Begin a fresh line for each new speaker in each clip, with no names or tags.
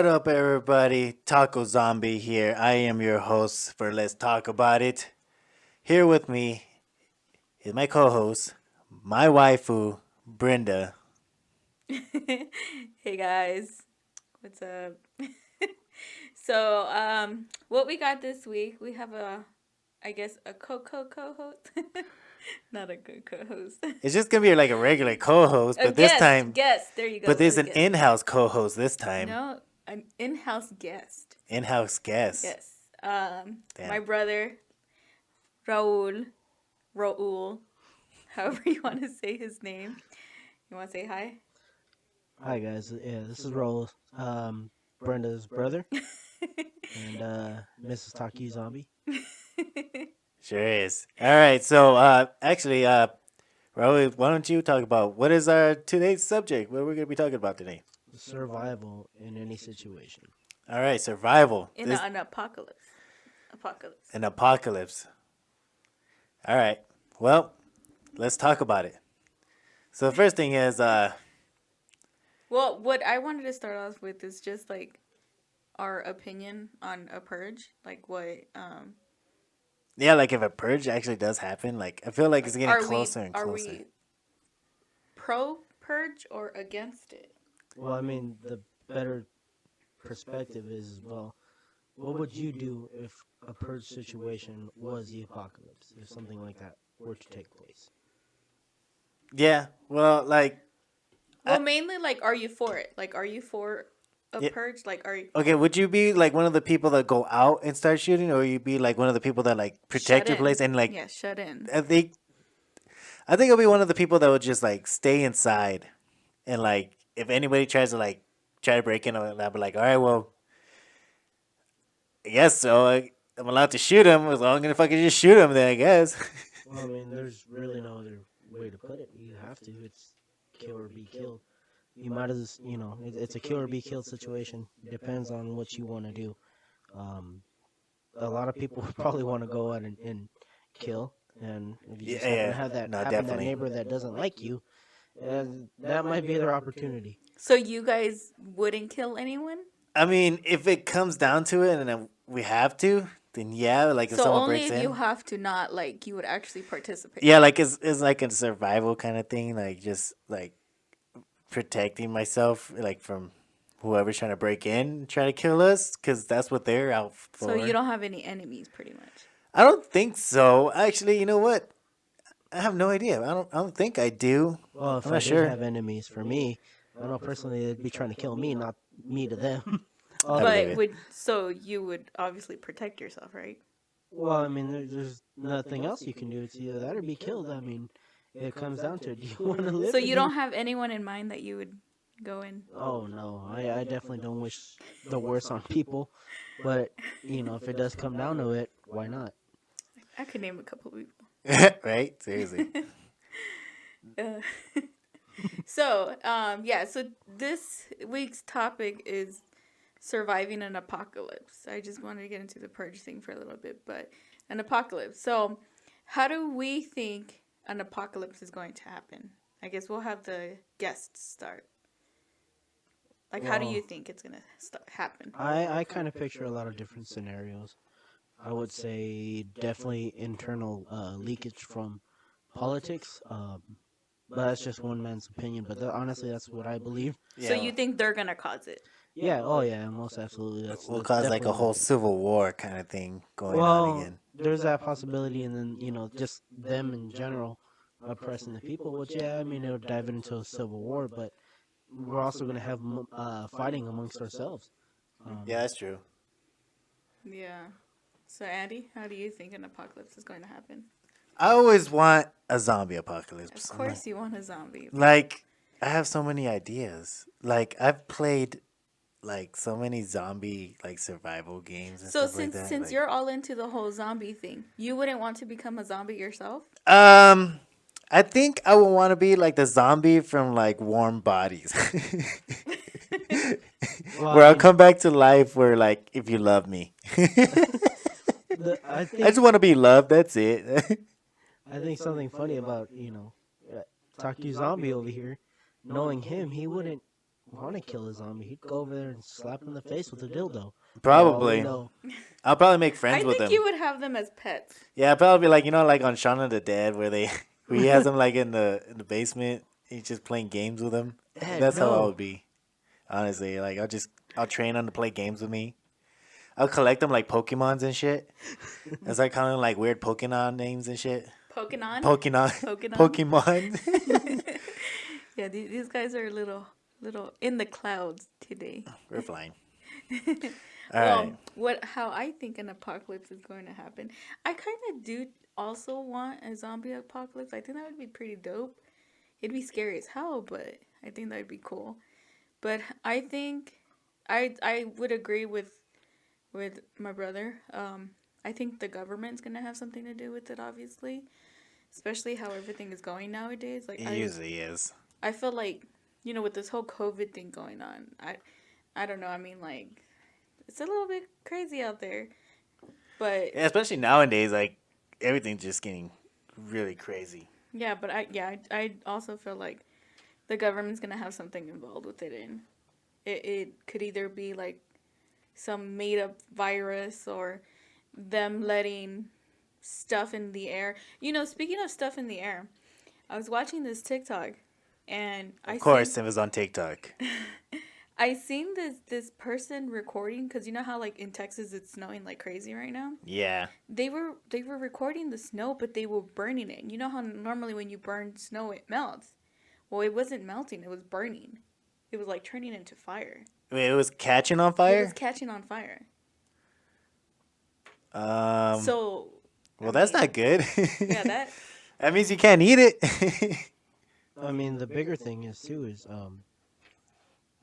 What up, everybody? Taco Zombie here. I am your host for Let's Talk About It. Here with me is my co host, my waifu, Brenda.
Hey guys, what's up? What we got this week? We have I guess, a co-host, not a good co-host,
It's just gonna be like a regular co host,
a
but this
guest.
time,
Guest. There you
but
go.
there's
A
an
guest.
in house co host this time.
No, an in-house guest.
In house guest.
Yes. My
Damn.
brother, Raul, Raul, however you want to say his name. You want to say hi?
Hi guys, yeah, this is Raul, Brenda's brother, and Mrs. Taki Zombie.
Sure is. All right, so actually, Raul, why don't you talk about what is our today's subject? What are we gonna be talking about today?
Survival in any situation.
All right, survival.
In an apocalypse. Apocalypse.
An apocalypse. All right. Well, let's talk about it. So the first thing is,
Well, what I wanted to start off with is just like our opinion on a purge. Like what
yeah, like if a purge actually does happen, like I feel like it's getting
are
closer and
are
closer.
we pro purge or against it?
Well, I mean, the better perspective is, well, what would you do if a purge situation was the apocalypse, if something like that were to take place?
Yeah. Well, like,
Well, mainly like are you for it? Like are you for a
Yeah.
purge? Like are you
okay, would you be like one of the people that go out and start shooting, or you be like one of the people that like protect
shut
your
in?
place and like?
Yeah, shut in.
I think I'll be one of the people that would just like stay inside, and like if anybody tries to like try to break in, I'll be like, all right, well, I guess so. I'm allowed to shoot him as long as if I can just shoot him, then I guess.
Well, I mean, there's really no other way to put it. You have to. It's kill or be killed. You might as, it's a kill or be killed situation. Depends on what you want to do. Um, a lot of people would probably want to go out and kill. And if you just happen to have
no,
that
definitely.
neighbor that doesn't like you, that might be their opportunity.
So you guys wouldn't kill anyone?
I mean, if it comes down to it, and then we have to, then yeah. Like if
So
someone
only
breaks
if
in,
you have to, not like you would actually participate.
yeah, like it's like a survival kind of thing, like just like protecting myself, like from whoever's trying to break in, try to kill us, because that's what they're out for.
So you don't have any enemies, pretty much.
I don't think so. Actually, you know what? I have no idea. I don't think I do.
Well, if
I'm
I
not
did
sure.
have enemies, for me, I know personally they'd be trying to kill me, not me to them.
I believe
But
it.
so you would obviously protect yourself, right?
Well, I mean, there's nothing else you can do. It's either that or be killed. I mean, it comes down to it. Do you want to live?
So
or
you
do
don't have anyone in mind that you would go in?
Oh no, I definitely don't wish the worst on people, but if it does come down to it, why not?
I could name a couple people.
Right? Seriously.
Uh, so this week's topic is surviving an apocalypse. I just wanted to get into the purge thing for a little bit, but an apocalypse. So, how do we think an apocalypse is going to happen? I guess we'll have the guests start. Like, how do you think it's going to happen?
I kind of picture a lot of different scenarios. I would say definitely internal leakage from politics, but that's just one man's opinion. But honestly, that's what I believe.
So you think they're going to cause it?
Yeah. Oh yeah. Most absolutely.
We'll
That's
cause like a
definitely
whole
what I think.
civil war kind of thing going on
Well,
again.
there's that possibility, and then just them in general oppressing the people. Which yeah, I mean, it would dive into a civil war, but we're also going to have fighting amongst ourselves.
Yeah, that's true.
Yeah. So, Andy, how do you think an apocalypse is going to happen?
I always want a zombie apocalypse.
Of course, you want a zombie.
Like, I have so many ideas. Like, I've played like so many zombie like survival games and
So
stuff like that.
since
Like,
you're all into the whole zombie thing, you wouldn't want to become a zombie yourself?
I think I would want to be like the zombie from like Warm Bodies,
Well,
where
I
I'll
mean,
come back to life. Where like, if you love me,
I
I
think
just want to be loved. That's it.
I think something funny about Taki Zombie over here, knowing him, he wouldn't want to kill a zombie, he'd go over there and slap him in the face with a dildo. For all we
Probably.
know.
I'll probably make
I
friends with
think
him.
you would have them as pets.
Yeah, I'll probably be like, like on Shaun of the Dead, where where he has him like in the basement. He's just playing games with him.
Heck
That's how I
no.
would be, honestly. Like I'll train him to play games with me. I'll collect them like Pokemons and shit. As I call them like weird Pokemon names and shit.
Pokemon.
Pokemon.
Pokemon.
Pokemon.
Yeah, these guys are a little in the clouds today.
We're flying. All right.
How I think an apocalypse is going to happen. I kind of do also want a zombie apocalypse. I think that would be pretty dope. It'd be scary as hell, but I think that'd be cool. But I think I would agree with my brother. I think the government's gonna have something to do with it, obviously, especially how everything is going nowadays. Like
It usually is.
I feel like with this whole COVID thing going on, I don't know. I mean, like it's a little bit crazy out there, but
Yeah, especially nowadays, like everything's just getting really crazy.
yeah, but I also feel like the government's gonna have something involved with it, and it could either be like some made up virus or them letting stuff in the air. Speaking of stuff in the air, I was watching this TikTok, and
Of course, it was on TikTok.
I seen this person recording, because you know how like in Texas it's snowing like crazy right now.
Yeah.
They were recording the snow, but they were burning it. You know how normally when you burn snow it melts. Well, it wasn't melting; it was burning. It was like turning into fire.
Wait, it was catching on
It
fire?
was catching on fire.
Um.
So,
Well, that's not good.
yeah, that
That means you can't eat it.
I mean, the bigger thing is too is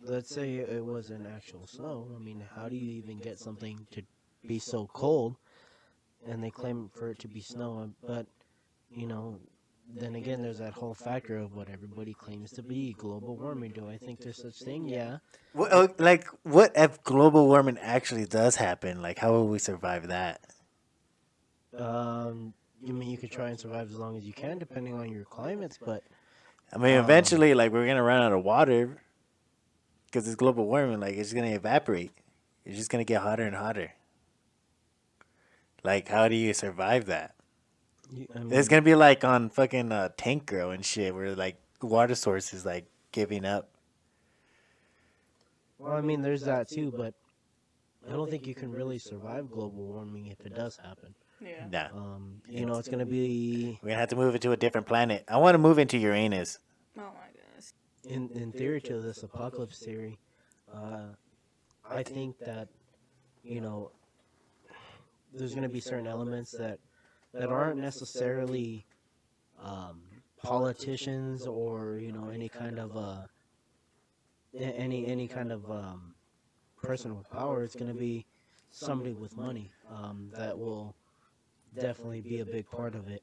let's say it was an actual snow. I mean, how do you even get something to be so cold? And they claim for it to be snow, but you know, then again, there's that whole factor of what everybody claims to be global warming. Do I think there's such thing? Yeah.
What if global warming actually does happen? Like, how will we survive that?
I mean, you could try and survive as long as you can, depending on your climates, but
I mean, eventually, like, we're gonna run out of water because it's global warming. Like, it's gonna evaporate. It's just gonna get hotter and hotter. Like, how do you survive that?
I mean,
It's gonna be like on fucking Tank Girl and shit, where like water sources like giving up.
well, I mean, there's that too, but I don't think you can really survive global warming if it does happen.
yeah.
Nah,
It's gonna be
we're gonna have to move it to a different planet. I want to move into Uranus.
Oh my goodness.
in theory to this apocalypse theory. I think that you know there's gonna be certain elements that aren't necessarily politicians or any kind of any kind of person with power. It's gonna be somebody with money that will definitely be a big part of it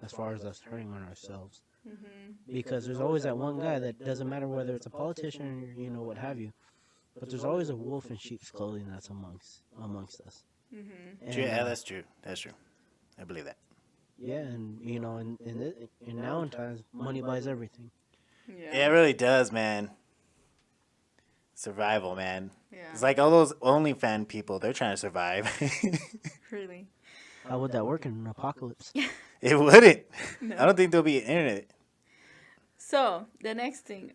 as far as us turning on ourselves. Because there's always that one guy that doesn't matter whether it's a politician or what have you, but there's always a wolf in sheep's clothing that's amongst us. And,
Yeah, that's true. That's true. I believe that.
yeah, and in now in times, money buys everything.
Yeah, it really does, man. Survival, man.
Yeah.
It's like all those OnlyFans people. They're trying to survive.
Really.
How would that work in an apocalypse?
It wouldn't.
No.
I don't think there'll be internet.
So the next thing,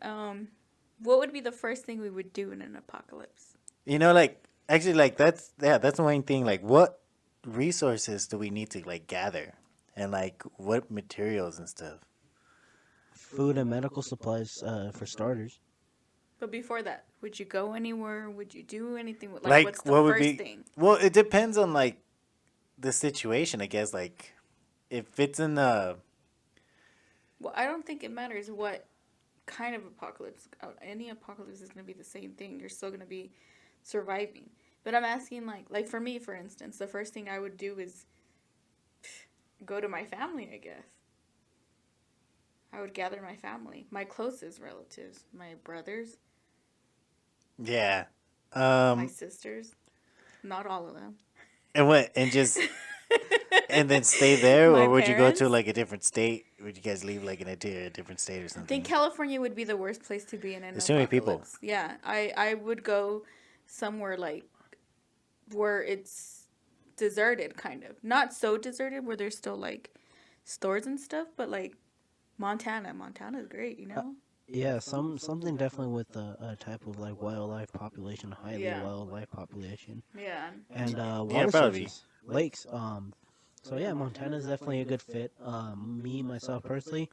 what would be the first thing we would do in an apocalypse?
Like actually, like that's the main thing. Like, what resources do we need to like gather, and like what materials and stuff?
Food and medical supplies for starters.
But before that, would you go anywhere? Would you do anything?
Like,
What's the
what would
first
be?
thing?
Well, it depends on like the situation, I guess. Like, if it's in the
Well, I don't think it matters what kind of apocalypse. Any apocalypse is going to be the same thing. You're still going to be surviving. But I'm asking, like for me, for instance, the first thing I would do is go to my family, I guess. I would gather my family, my closest relatives, my brothers,
yeah,
my sisters. Not all of them.
and what and just And then stay there,
My
or would you go to
parents?
like a different state? Would you guys leave like in a different state or
I
something?
think California would be the worst place to be in an
There's too many people.
apocalypse. Yeah, I would go somewhere like where it's deserted, kind of. Not so deserted where there's still like stores and stuff, but like Montana. Montana's great, you know?
Yeah, something definitely with a type of like wildlife population, highly
Yeah.
wildlife population,
Yeah.
and
Yeah,
water
probably.
sources, lakes. So yeah, Montana's definitely a good fit. Me myself personally,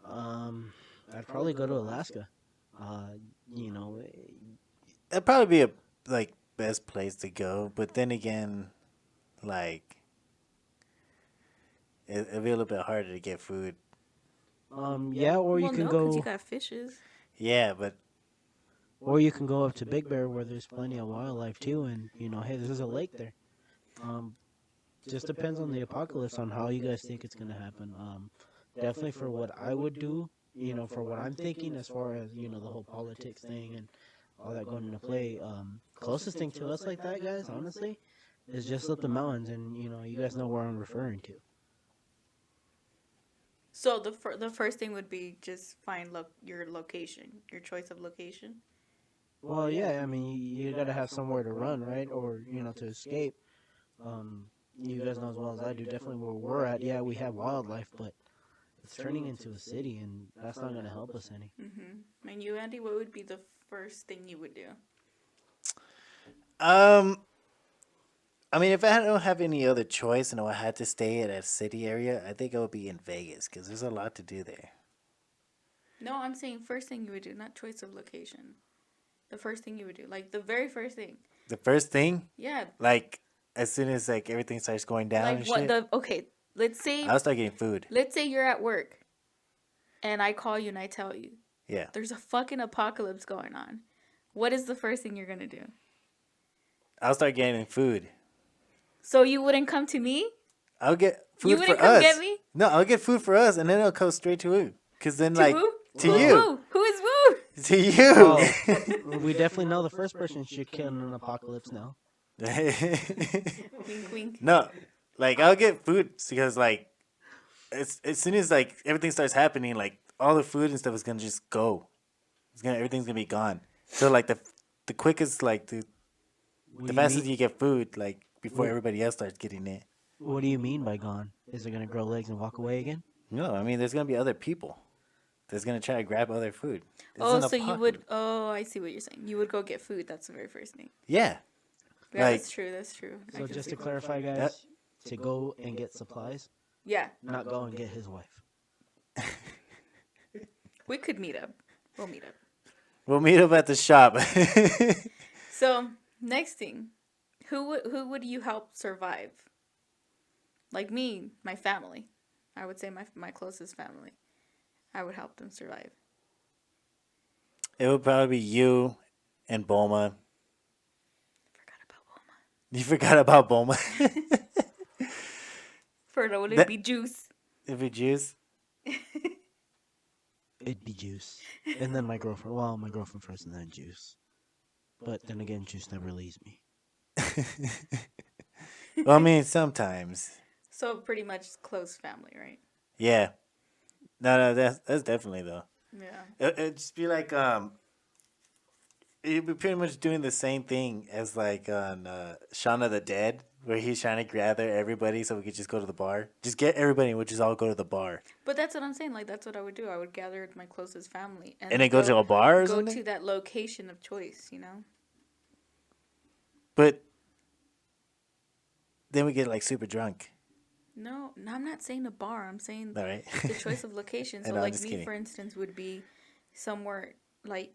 I'd probably go to Alaska. Uh, you know,
That'd probably be a like best place to go. But then again, like it'd be a little bit harder to get food.
yeah, or you
Well,
can
no, because you
go,
got fishes.
Yeah, but
or you can go up to Big Bear where there's plenty of wildlife too, and hey, there's a lake there. Um, just depends on the apocalypse on how you guys think it's gonna happen. Definitely for what I would do, for what I'm thinking as far as the whole politics thing and all that going into play. Closest thing to us like that, guys, honestly, is just up the mountains, and you guys know where I'm referring to.
So the first thing would be just find your location, your choice of location.
Well, yeah, I mean, you gotta have somewhere to run, right, or to escape. Um, you guys know as well as I do, definitely where we're at. Yeah, we have wildlife, but it's turning into a city, and that's not gonna help us any.
And you, Andy, what would be the first thing you would do?
um, I mean, if I don't have any other choice and I had to stay at a city area, I think I would be in Vegas because there's a lot to do there.
No, I'm saying first thing you would do, not choice of location. The first thing you would do, like the very first thing.
The first thing,
Yeah,
like as soon as like everything starts going down
like
and
what
shit,
the okay.
I'll start getting food.
Let's say you're at work, and I call you and I tell you
Yeah,
there's a fucking apocalypse going on. What is the first thing you're gonna do?
I'll start getting food.
So you wouldn't come to me?
I'll get
You
food
wouldn't
for
come
us.
get me?
No, I'll get food for us, and then it'll go straight to you. Cause then,
To
like,
who?
to
Who's
you,
woo? Who is woo?
to you.
Oh, we definitely know the first person should kill in an apocalypse now.
Wink, wink.
No, like I'll get food because like as soon as like everything starts happening, like all the food and stuff is gonna just go. Everything's gonna be gone. So like the quickest like
What
the
do you
fastest
mean?
you get food like before
What,
everybody else starts getting it.
what do you mean by gone? Is it gonna grow legs and walk away again?
No, I mean there's gonna be other people that's gonna try to grab other food. This is
Oh,
an
so you would.
apocalypse.
Oh, I see what you're saying. You would go get food. That's the very first thing.
Yeah.
Yeah,
Like-
that's true. That's true. I
So
can
just
see
to
that.
clarify, guys, to go and get supplies,
Yeah,
not go and get his wife.
we could meet up. We'll meet up.
We'll meet up at the shop.
So next thing, who would you help survive? Like me, my family. I would say my closest family. I would help them survive.
It would probably be you and Bulma.
Forgot about Wilma.
You forgot about Bulma.
For it would
That-
be juice.
It'd be Juice.
It'd be Juice, and then my girlfriend. Well, my girlfriend first, and then Juice. But then again, Juice never leaves me.
Well, I mean, sometimes.
So pretty much close family, right?
Yeah. No, that's definitely though.
Yeah.
It'd just be like you'd be pretty much doing the same thing as like on Shaun of the Dead, where he's trying to gather everybody so we could just go to the bar. Just get everybody, and we'll just all go to the bar.
But that's what I'm saying. Like that's what I would do. I would gather my closest family
And then go to a bar or
go
something?
to that location of choice. You know.
But then we get like super drunk.
No, I'm not saying a bar. I'm saying
All right.
the choice of location.
I
So
know, I'm
like
just
me,
kidding.
for instance, would be somewhere like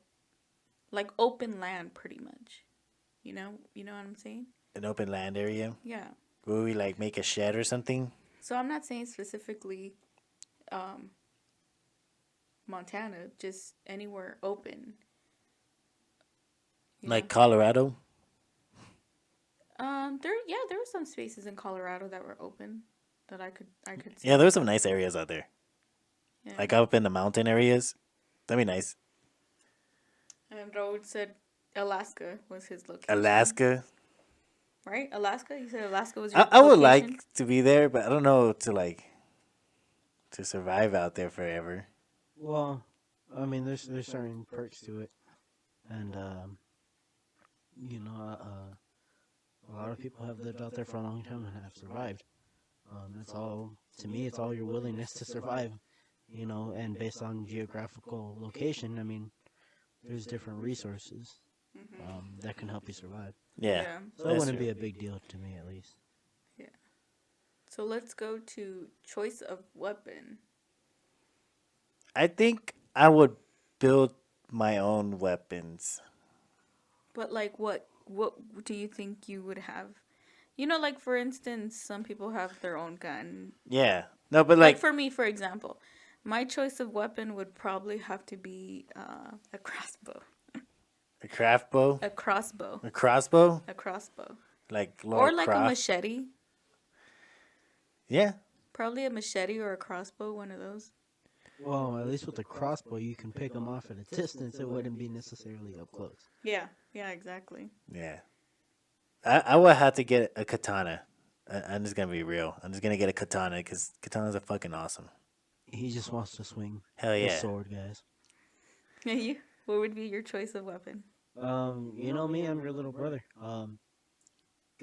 open land, pretty much. You know what I'm saying?
An open land area.
Yeah.
Will we like make a shed or something?
So I'm not saying specifically Montana, just anywhere open. You
Like
know?
Colorado?
There were some spaces in Colorado that were open that I could see.
Yeah, there's some nice areas out there.
Yeah.
Like up in the mountain areas. That'd be nice.
And Raul said Alaska was his location.
Alaska.
right? Alaska. You said Alaska was
I,
your
I would
location.
like to be there, but I don't know to survive out there forever.
Well, I mean, there's certain perks to it, and you know, a lot of people have lived out there for a long time and have survived. It's all to me. It's all your willingness to survive. You know, and based on geographical location, I mean, there's different resources that can help you survive.
Yeah,
Yeah.
So it
that's
wouldn't
true.
be a big deal to me, at least.
Yeah. So let's go to choice of weapon.
I think I would build my own weapons.
But like what do you think you would have? You know, like for instance, some people have their own gun.
Yeah. No, but
Like
like
for me, for example, my choice of weapon would probably have to be a crossbow.
a craft bow,
A crossbow.
a crossbow,
A crossbow.
like Laura
Or like a
Croft.
machete.
Yeah.
Probably a machete or a crossbow, one of those.
Well, at least with the crossbow, you can pick them off at a distance. It wouldn't be necessarily up close.
Yeah, yeah, exactly.
Yeah. I would have to get a katana. I'm just gonna be real. I'm just gonna get a katana because katanas are fucking awesome.
He just wants to swing
Hell
the
yeah.
sword, guys.
Yeah, you. What would be your choice of weapon?
You know me, I'm your little brother.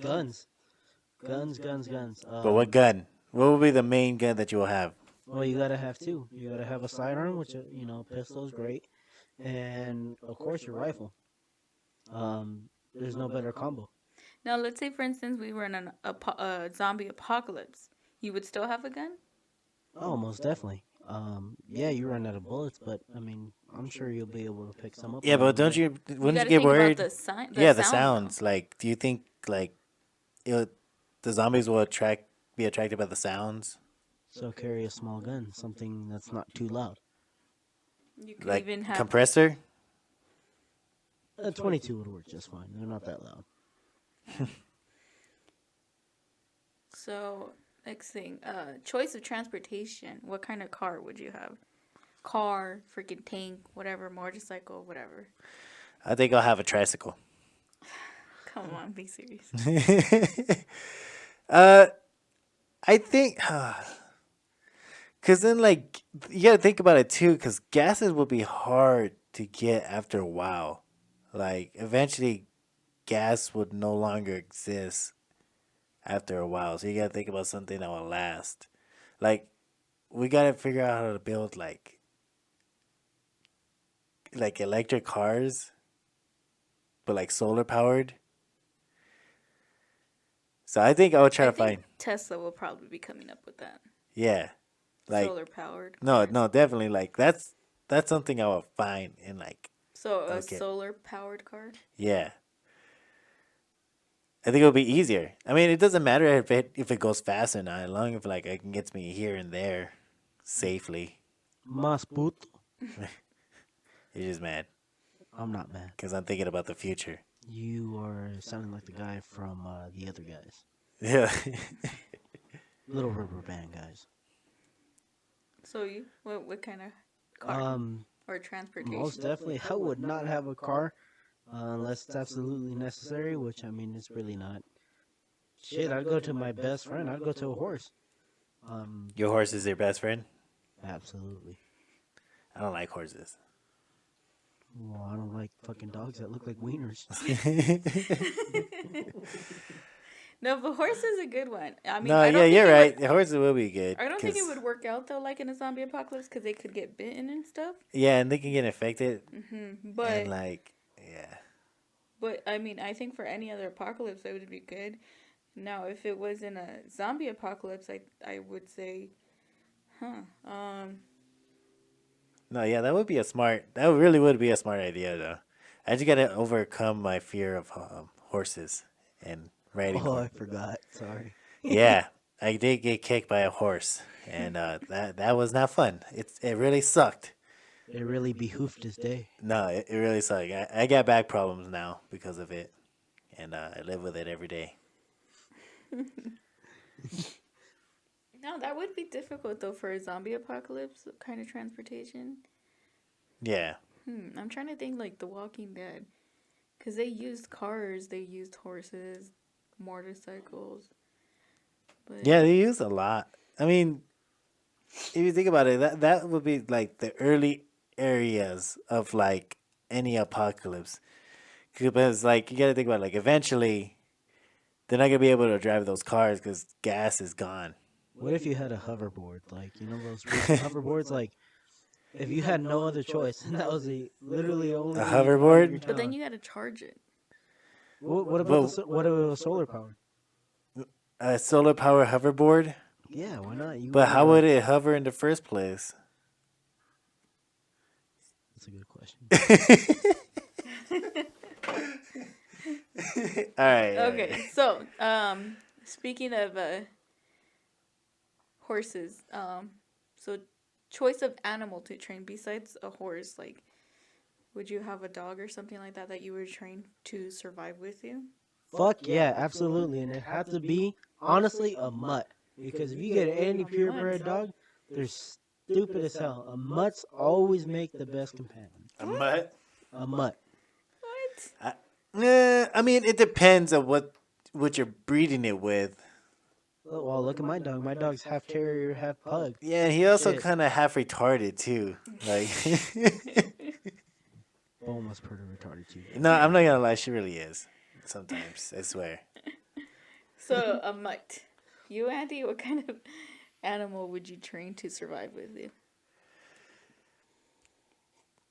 Guns, guns.
But what gun? What would be the main gun that you will have?
Well, you gotta have two. You gotta have a sidearm, which you know, pistol is great, and of course your rifle. There's no better combo.
Now, let's say, for instance, we were in a zombie apocalypse. You would still have a gun?
Oh, most definitely. Yeah, you run out of bullets, but I mean, I'm sure you'll be able to pick some up
Yeah,
along
but
the
don't
way.
you?
You
Wouldn't
got
you
to
get
think about
worried?
the sign, the
Yeah, the
sounds, though.
sounds. Like, do you think the zombies will be attracted by the sounds?
So carry a small gun, something that's not too loud.
You could
Like
even have.
compressor?
A 22 would work just fine. They're not that loud.
So, next thing, choice of transportation. What kind of car would you have? Car, freaking tank, whatever, motorcycle, whatever.
I think I'll have a tricycle.
Come on, be serious.
uh, I think, cause then like you gotta think about it too, cause gases will be hard to get after a while. Like eventually, gas would no longer exist after a while. So you gotta think about something that will last. Like we gotta figure out how to build like electric cars, but like solar powered. So I think I would try
I
to
think
find
Tesla will probably be coming up with that.
yeah, like
Solar powered
no,
car.
no, definitely like that's something I would find and like
So, a
okay,
solar powered car?
yeah. I think it'll be easier. I mean, it doesn't matter if it goes fast or not, as long as like it can get me here and there safely.
Mas puto.
You're just mad
I'm not mad.
because I'm thinking about the future.
You are sounding like the guy from the other guys.
Yeah.
Little Rubber Band guys.
So, you? What kind of car? Or transportation?
Most definitely, I would not have a car unless it's absolutely necessary, which I mean, it's really not. Shit, I'd go to my best friend. I'd go to a horse.
Your horse is your best friend?
Absolutely.
I don't like horses.
Well, I don't like fucking dogs that look like wieners.
No, but horse is a good one. I mean,
No,
I don't
yeah,
think
you're
it
right.
would,
The horses will be good.
I don't think it
'cause-
would work out though, like in a zombie apocalypse, because they could get bitten and stuff.
Yeah, and they can get infected.
But
And like, yeah.
but I mean, I think for any other apocalypse, that would be good. Now, if it was in a zombie apocalypse, I would say,
No, yeah, that really would be a smart idea, though. I just gotta overcome my fear of horses and riding
Oh, I
horses.
forgot. Sorry.
Yeah, I did get kicked by a horse, and that was not fun. It really sucked.
It really behoofed his day.
No, it really sucked. I got back problems now because of it, and I live with it every day.
no, that would be difficult though for a zombie apocalypse kind of transportation.
Yeah,
I'm trying to think like The Walking Dead, because they used cars, they used horses, motorcycles. But
Yeah, they use a lot. I mean, if you think about it, that would be like the early areas of like any apocalypse. Because like you got to think about it, like eventually they're not gonna be able to drive those cars because gas is gone.
What if you had a hoverboard, like those recent hoverboards? Like, if you had no other choice, and that was the literally only
A
way you could go to
hoverboard?
your
but then
town.
you gotta charge it.
What about
Well,
what if it was solar powered?
a solar power hoverboard.
Yeah, why not? You
But
wouldn't
how
have.
would it hover in the first place?
That's a good question.
All right.
Okay, so speaking of horses, so choice of animal to train besides a horse, like would you have a dog or something like that that you would train to survive with you?
Fuck yeah, absolutely, and it had to be honestly a mutt, because if you get any
A mutt.
purebred dog, they're stupid as hell. A mutts always make the best companion.
A mutt.
A mutt.
What?
I mean, it depends on what you're breeding it with.
Oh, well, look at my dog. My dog's half terrier, half pug.
Yeah, he also
Shit.
kind of half retarded too. Like,
Almost pretty retarded too.
no, I'm not gonna lie, she really is. Sometimes, I swear.
So a mutt. You, Andy, what kind of animal would you train to survive with you?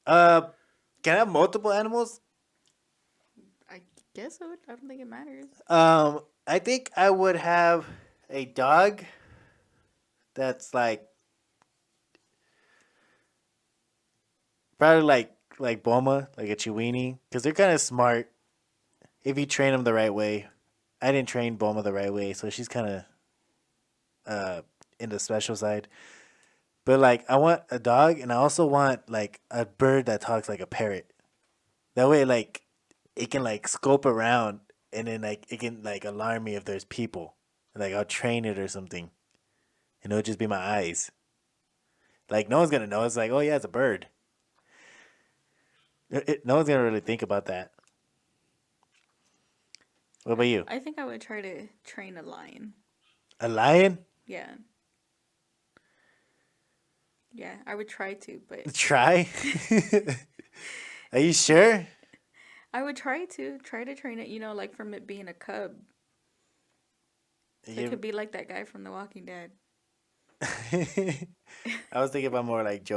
Uh, can I have multiple animals?
I guess I would. I don't think it matters.
I think I would have a dog that's like probably like Boma, like a Chiweenie, because they're kind of smart if you train them the right way. I didn't train Boma the right way, so she's kind of in the special side. But like, I want a dog, and I also want like a bird that talks like a parrot. That way, like, it can like scope around, and then like it can like alarm me if there's people. Like I'll train it or something, and it'll just be my eyes. Like no one's gonna know. It's like, oh yeah, it's a bird. No one's gonna really think about that. What about you?
I think I would try to train a lion.
A lion?
Yeah. Yeah, I would try to, but
Try? Are you sure?
I would try to train it. Like from it being a cub. So it
You-
could be like that guy from The Walking Dead.
I was thinking about more like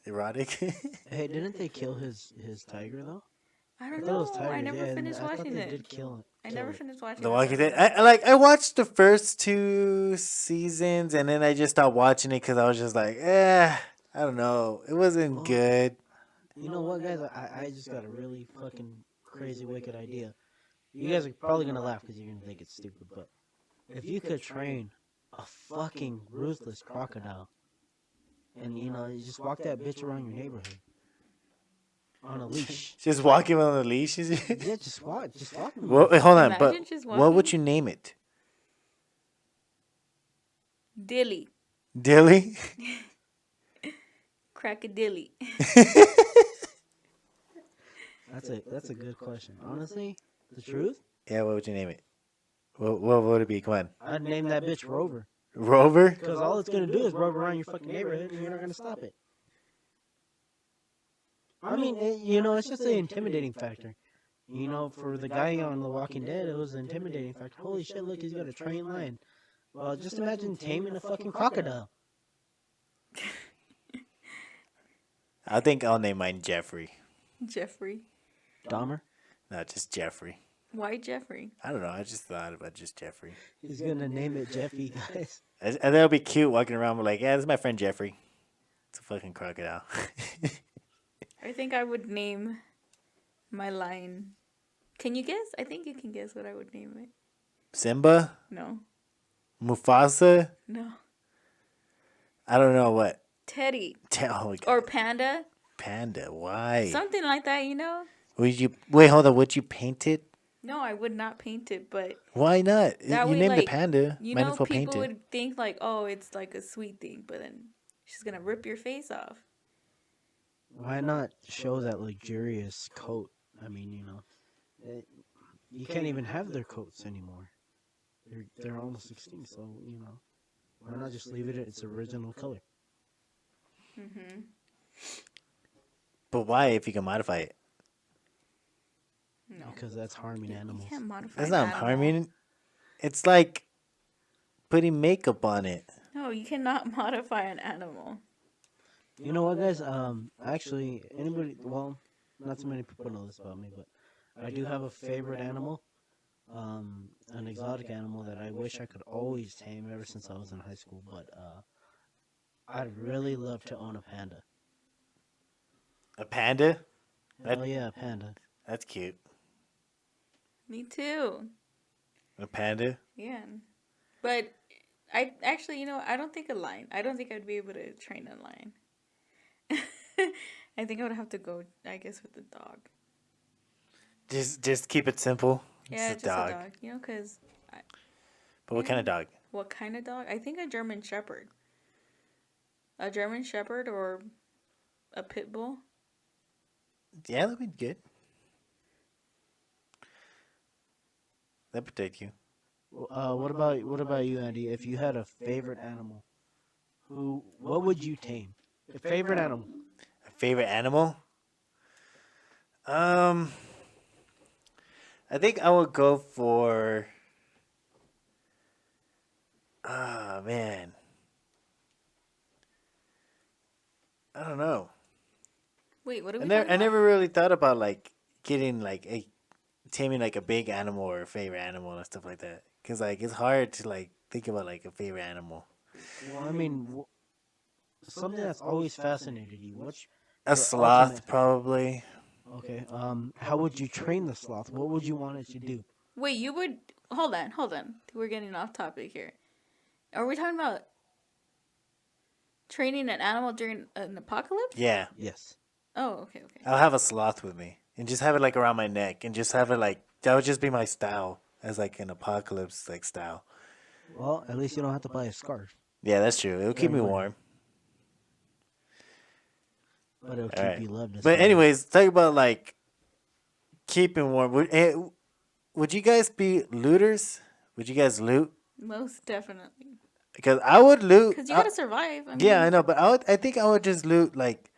erotic.
Hey, didn't they kill his tiger though?
I
I
don't
thought it was
know.
tigers.
I never
yeah, and
finished
I thought
watching
they
it.
did kill it.
I
kill
never
it.
finished watching
The
it,
Walking
so-
Dead. I watched the first 2 seasons and then I just stopped watching it because I was just like, I don't know. It wasn't
Oh.
good.
You know what, guys? I just got a really fucking crazy, wicked idea. You guys are probably gonna laugh because you're gonna think it's stupid, but if you could train a fucking ruthless crocodile, and you just walk that bitch around your neighborhood on a leash.
Just walking on the leash.
Yeah, just walk them.
Well, wait, hold on.
Imagine
But
just
what would
walking.
you name it?
Dilly.
Dilly?
Crackadilly.
That's a good question. Honestly, the truth,
Yeah, what would you name it? What would it be? Come on.
I'd name that bitch Rover,
Rover?
because all it's gonna do is rove around your fucking neighborhood, and you're not gonna stop it. I mean, it's just the intimidating factor. For the guy on The Walking Dead, it was an intimidating factor. Holy shit, look, he's got a trained lion. Well, just imagine taming a fucking crocodile.
I think I'll name mine Jeffrey.
Jeffrey.
Dahmer?
No, just Jeffrey.
Why Jeffrey?
I don't know. I just thought about just Jeffrey.
He's gonna name it Jeffy, guys.
And that'll be cute walking around with like, yeah, this is my friend Jeffrey. It's a fucking crocodile.
I think I would name my lion. Can you guess? I think you can guess what I would name it.
Simba?
No.
Mufasa?
No.
I don't know what.
Teddy.
Oh my God.
Or Panda.
Panda. Why?
Something like that.
Would you wait? Hold on. Would you paint it?
No, I would not paint it, but
Why not?
that
You
way,
named the
like,
panda. Might as well paint
people
it.
would think like, oh, it's like a sweet thing, but then she's gonna rip your face off.
Why not show that luxurious coat? I mean, you can't even have their coats anymore. They're almost extinct, so why not just leave it at its original color?
Mm-hmm.
But why if you can modify it?
No.
Because that's harming
You
animals.
can't modify
That's
an
not
animal.
harming. It's like putting makeup on it.
No, you cannot modify an animal.
You know what, guys? Actually, anybody, well, not too many people know this about me, but I do have a favorite animal, an exotic animal that I wish I could always tame ever since I was in high school. But I'd really love to own a panda.
A panda?
Hell yeah, a panda.
That's cute.
Me too.
A panda?
Yeah. But I actually, I don't think a lion. I don't think I'd be able to train a lion. I think I would have to go, I guess, with the dog.
Just keep it simple.
Yeah,
It's a
just
dog.
a dog. Because...
But what kind of dog?
What kind of dog? I think a German Shepherd. A German Shepherd or a pit bull.
Yeah, that'd be good. That'd protect you.
What about you, Andy? If you had a favorite animal, what would you tame? A favorite animal.
A favorite animal? I think I would go for. Ah, man. I don't know.
Wait, what are we
I
talking about?
never really thought about like getting like taming like a big animal or a favorite animal and stuff like that. Cause like it's hard to like think about like a favorite animal.
Well, I mean, something that's always fascinated you. What's
A
your
sloth,
ultimate?
probably.
Okay. How would you train the sloth? What would you want it to do?
Wait, you would... Hold on. We're getting off topic here. Are we talking about training an animal during an apocalypse?
Yeah,
Yes.
Oh, okay.
I'll have a sloth with me and just have it like around my neck and just have it like that would just be my style as like an apocalypse like style.
Well, at least you don't have to buy a scarf.
Yeah, that's true. It'll keep
Very
me
important.
warm.
But it'll
All
keep
right.
you loved as
But
well.
anyways, talk about like keeping warm. Would you guys be looters? Would you guys loot?
Most definitely.
Because I would loot.
Because you gotta survive. I mean,
Yeah, I know, but I think I would just loot like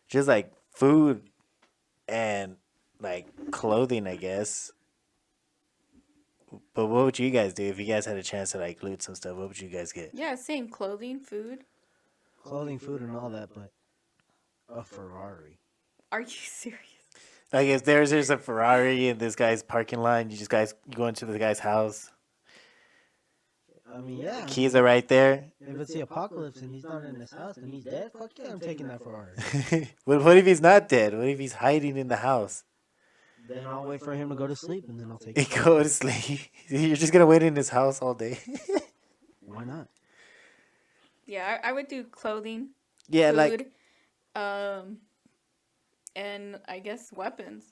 just like food and like clothing, I guess. But what would you guys do if you guys had a chance to like loot some stuff? What would you guys get?
yeah, same. Clothing, food.
Clothing, food, and all that, but a Ferrari.
Are you serious?
Like if there's a Ferrari in this guy's parking lot, you go into the guy's house.
I mean, yeah.
Keys are right there.
If it's the apocalypse and he's not in his house and he's dead, fuck yeah, I'm taking that Ferrari.
What if he's not dead? What if he's hiding in the house?
Then I'll wait for him to go to sleep and then I'll take
He
it.
go to sleep. You're just gonna wait in his house all day.
Why not?
Yeah, I would do clothing,
Yeah,
food,
like
and I guess weapons.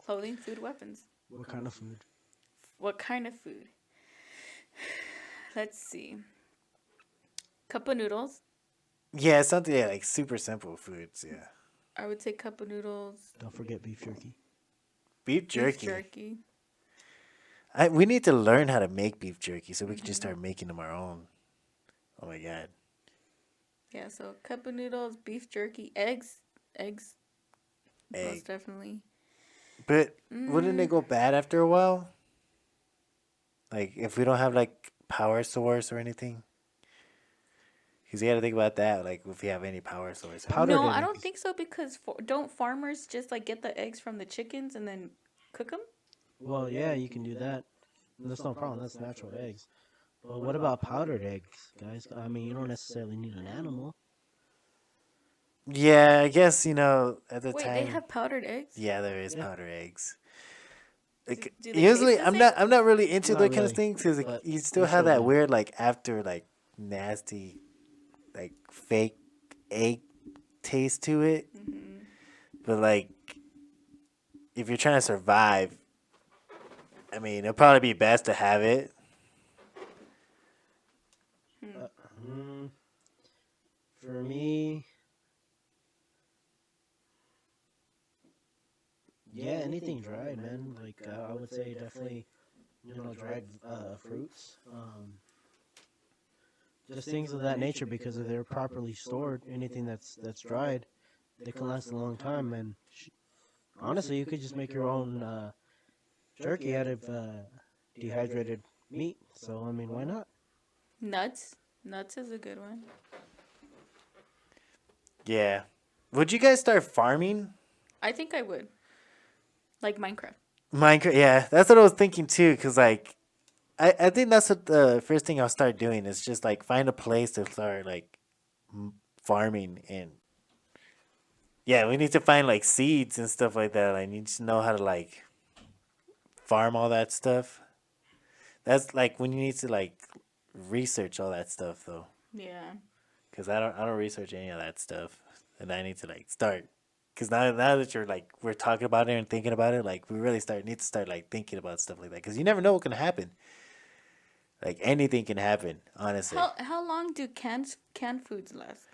Clothing, food, weapons.
What kind of food?
What kind of food? Let's see. Cup of noodles.
yeah, something like super simple foods. Yeah,
I would say cup of noodles.
Don't forget beef jerky.
beef jerky.
Beef jerky.
We need to learn how to make beef jerky so we can just start making them our own. Oh my god.
Yeah, so cup of noodles, beef jerky, eggs. Eggs.
Egg.
Most definitely.
But wouldn't they go bad after a while? Like if we don't have like power source or anything. Because you got to think about that. Like if we have any power source.
Powdered
No, I
eggs.
don't think so because don't farmers just like get the eggs from the chickens and then cook them?
Well, yeah, you can do that. That's no problem. That's natural eggs. But what about powdered eggs, guys? I mean, you don't necessarily need an animal.
Yeah, I guess at the
Wait,
time.
they have powdered eggs?
Yeah, there is
Yeah.
powder eggs. Like,
do they
usually,
taste the
I'm not really into
Not
that kind of
really,
things because
but
you still
they're
have
so
that
good.
weird like after like nasty, like fake egg taste to it.
Mm-hmm.
But like, if you're trying to survive, I mean, it'll probably be best to have it.
For me, Yeah, anything dried, man. Like I would say definitely, dried fruits. Just things of that nature because if they're properly stored, anything that's dried, they can last a long time. And honestly, you could just make your own jerky out of dehydrated meat. So I mean, why not?
Nuts. Nuts is a good one.
Yeah. Would you guys start farming?
I think I would. Like Minecraft.
Minecraft, yeah, that's what I was thinking too. Cause like, I think that's what the first thing I'll start doing is just like find a place to start like farming and yeah, we need to find like seeds and stuff like that. I need to know how to like farm all that stuff. That's like when you need to like research all that stuff though,
Yeah.
cause I don't research any of that stuff, and I need to like start. Cause now that you're like we're talking about it and thinking about it, like we really need to start like thinking about stuff like that. Cause you never know what can happen. Like anything can happen, honestly.
How long do canned foods last?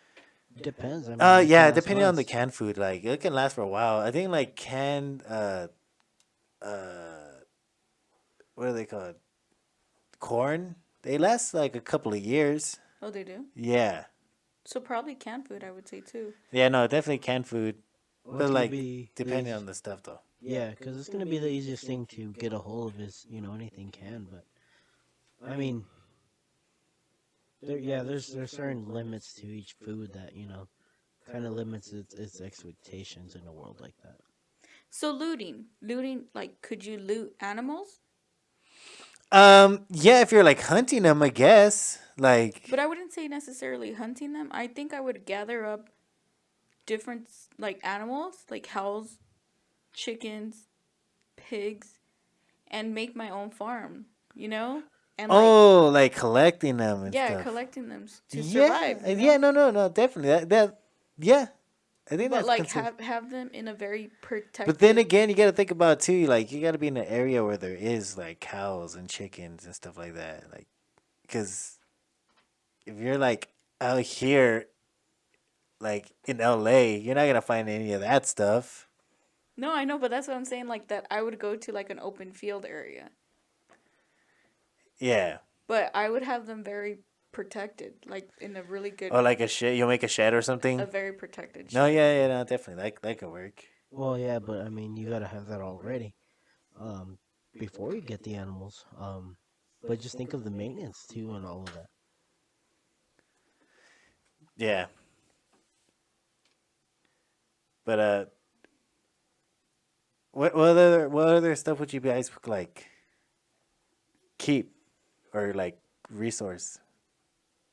Depends. I mean, it can
Yeah,
last
depending on the
months.
canned food, like it can last for a while. I think like canned what are they called? Corn. They last like a couple of years.
Oh, they do.
Yeah.
So probably canned food, I would say too.
Yeah, no, definitely canned food.
What's
But
gonna
like
be the
depending on
easiest?
the stuff though.
Yeah, because it's gonna be the easiest thing to get a hold of is anything can. But I mean, there's certain limits to each food that kind of limits its expectations in a world like that.
So looting, like, could you loot animals?
Yeah, if you're like hunting them, I guess.
But
Like
I wouldn't say necessarily hunting them. I think I would gather up different like animals, like cows, chickens, pigs, and make my own farm. You know, and like
oh, like collecting them and
yeah,
stuff.
collecting them to
Yeah,
survive. You
yeah,
know,
no, definitely. Yeah, I think
but
that's
like
considered.
have them in a very
But then
protected.
again, you got to think about too. Like you got to be in an area where there is like cows and chickens and stuff like that. Like, because if you're like out here, like in LA, you're not gonna find any of that stuff.
No, I know, but that's what I'm saying. Like that, I would go to like an open field area,
Yeah,
but I would have them very protected, like in a really good,
or like a shed. You'll make a shed or something.
a very protected
No,
shed.
yeah, no, definitely. That could work.
Well, yeah, but I mean, you gotta have that already um, before you get the animals. But just think of the maintenance too and all of that.
Yeah, but what other stuff would you guys like keep or like resource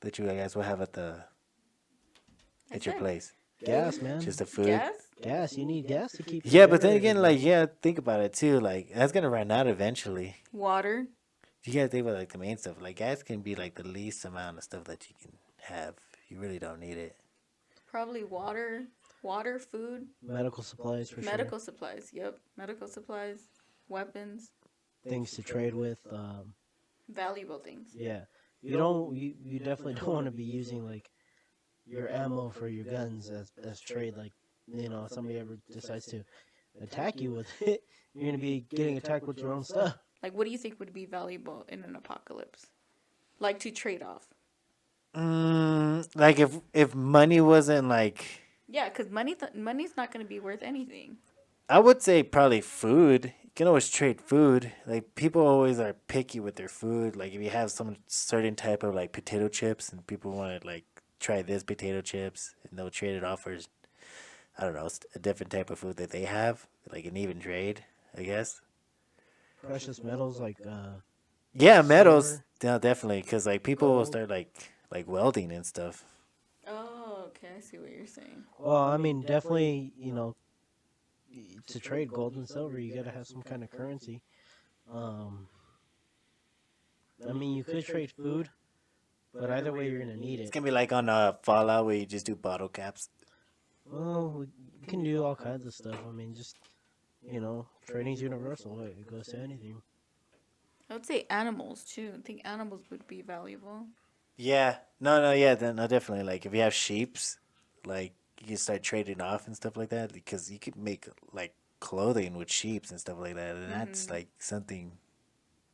that you guys will have
I
at your
said
place?
Gas, man.
Just the food.
gas.
Gas. You need gas to keep your
Yeah, but then
generator
again, like
going.
yeah, think about it too. Like that's gonna run out eventually.
Water,
You gotta think about like the main stuff. Like gas can be like the least amount of stuff that you can have. You really don't need it.
probably water, food,
Medical supplies for sure.
medical supplies. Yep, medical supplies, weapons,
Things to trade with.
valuable things.
Yeah. You definitely don't want to be using like your ammo for your guns as trade. Like if somebody ever decides to attack you with it, you're gonna be getting attacked with your own stuff.
Like, what do you think would be valuable in an apocalypse? Like to trade off.
Like if money wasn't like,
Yeah, because money's not going to be worth anything.
I would say probably food. You can always trade food. Like people always are picky with their food. Like if you have some certain type of like potato chips and people want to like try this potato chips and they'll trade it off for I don't know a different type of food that they have, like an even trade, I guess.
Precious metals like
Yeah, metals.
silver,
Yeah, definitely, because like people will
gold.
start like welding and stuff.
Oh, okay. I see what you're saying.
Well, I mean, definitely, to trade gold and silver, you gotta have some kind of currency. Um, I mean, you could trade food, but either way, you're gonna need
It's
it.
gonna be like on Fallout where you just do bottle caps.
Well, you can do all kinds of stuff. I mean, just trading's universal. It goes to anything.
I would say animals too. I think animals would be valuable.
Yeah, no, yeah, no, definitely. Like if you have sheeps, like you can start trading off and stuff like that because you could make like clothing with sheeps and stuff like that, and that's
Mm-hmm.
like something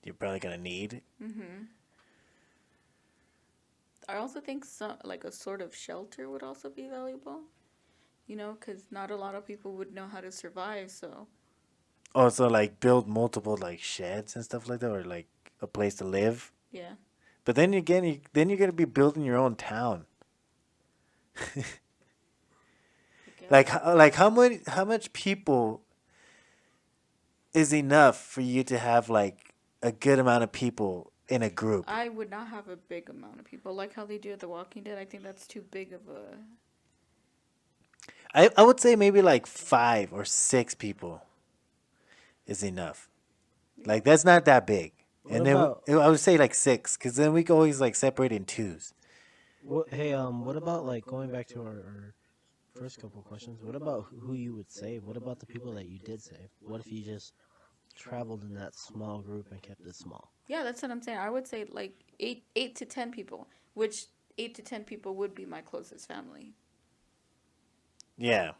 you're probably gonna need.
Mm-hmm. I also think like a sort of shelter would also be valuable. Because not a lot of people would know how to survive. So
Also, like build multiple like sheds and stuff like that, or like a place to live.
yeah,
But then again, then you're gonna be building your own town.
I guess.
Like how much people is enough for you to have like a good amount of people in a group?
I would not have a big amount of people like how they do at The Walking Dead. I think that's too big of a.
I would say maybe like 5 or 6 people is enough. Like that's not that big.
What
And then
about
I would say like 6, because then we can always like separate in twos.
what? Hey, what about like going back to our first couple questions? What about who you would save? What about the people that you did save? What if you just traveled in that small group and kept it small?
Yeah, that's what I'm saying. I would say like eight to 10 people, which 8 to 10 people would be my closest family.
Yeah,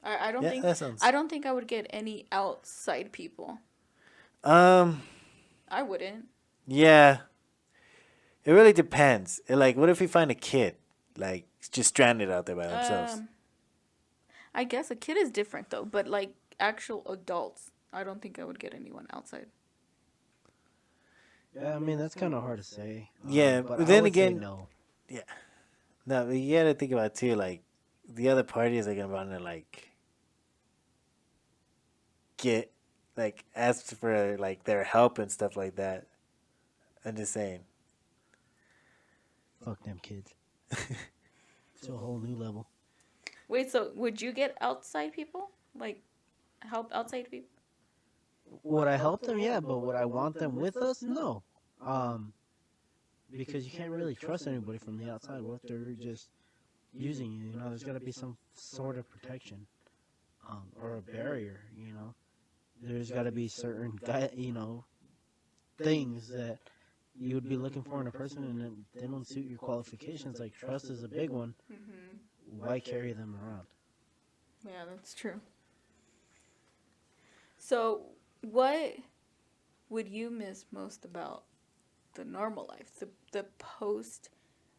I don't
yeah,
think
that sounds.
I don't think I would get any outside people.
Um,
I wouldn't.
yeah, it really depends. Like, what if we find a kid, like just stranded out there by themselves?
Um, I guess a kid is different though, but like actual adults, I don't think I would get anyone outside.
Yeah, I mean that's kind of hard to say.
Yeah,
But
but
I
then
would say
again,
no.
yeah, no, but you gotta think about it too. Like, the other parties are gonna want to like get like ask for like their help and stuff like that. I'm just saying.
Fuck them kids. To a whole new level.
Wait, so would you get outside people? Like help outside people?
Would I help them? Yeah, but would I want them with us? No. Um, because you can't really trust anybody from the outside. What if they're just using you? You know, there's got to be some sort of protection, or a barrier. You know, there's got to be certain things that you would be looking for in a person, and then they don't suit your qualifications. Like trust is a big one.
Mm-hmm.
Why carry them around?
Yeah, that's true. So, what would you miss most about the normal life, the post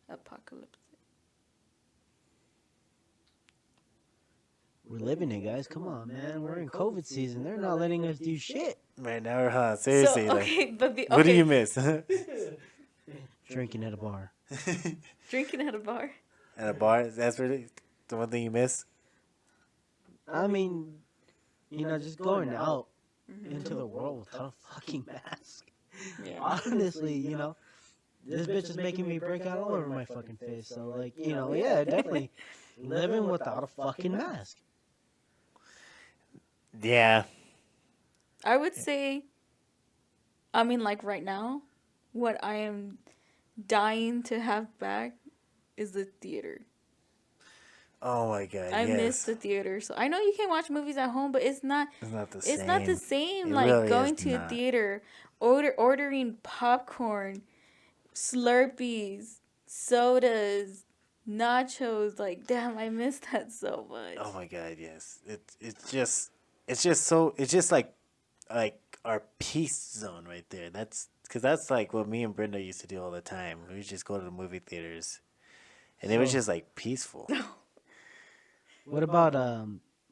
apocalypse?
We're living it, guys. Come on, man. We're in COVID season. They're not letting us do shit.
Right now, huh?
So
Seriously, like,
okay, but
what do you miss?
Drinking at a bar.
drinking at a bar.
At a bar? That's really the one thing you miss?
I mean, just going out
Mm-hmm.
into the world without a fucking mask.
Yeah.
Honestly, this bitch is making me break out all over my fucking face. So, like, yeah, definitely living without a fucking mask.
Yeah.
I would say, I mean, like right now, what I am dying to have back is the theater.
Oh my god,
I miss
yes.
the theater. So I know you can watch movies at home, but it's not.
It's not the
It's
same.
not the same.
It
Like
really
going
is
to a
not.
theater, ordering popcorn, Slurpees, sodas, nachos. Like, damn, I miss that so much.
Oh my god, yes. It's just like our peace zone right there. That's because that's like what me and Brenda used to do all the time. We would just go to the movie theaters, and it was
So,
just like peaceful.
what about,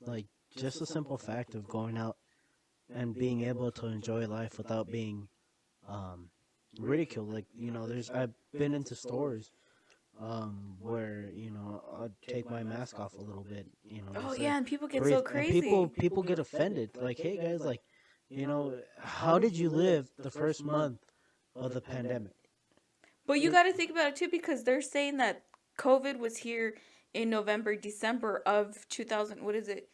like, just a simple fact of going out and being able to enjoy life without being, um, ridiculed? Like, I've been into stores where I'd take my mask off a little bit,
Oh
just
yeah,
to
and people get
breathe,
so
and
crazy.
people get offended. Like, hey guys, like, how did you live the first month of the pandemic?
But you got to think about it too, because they're saying that COVID was here in November, December of 2000. What is it?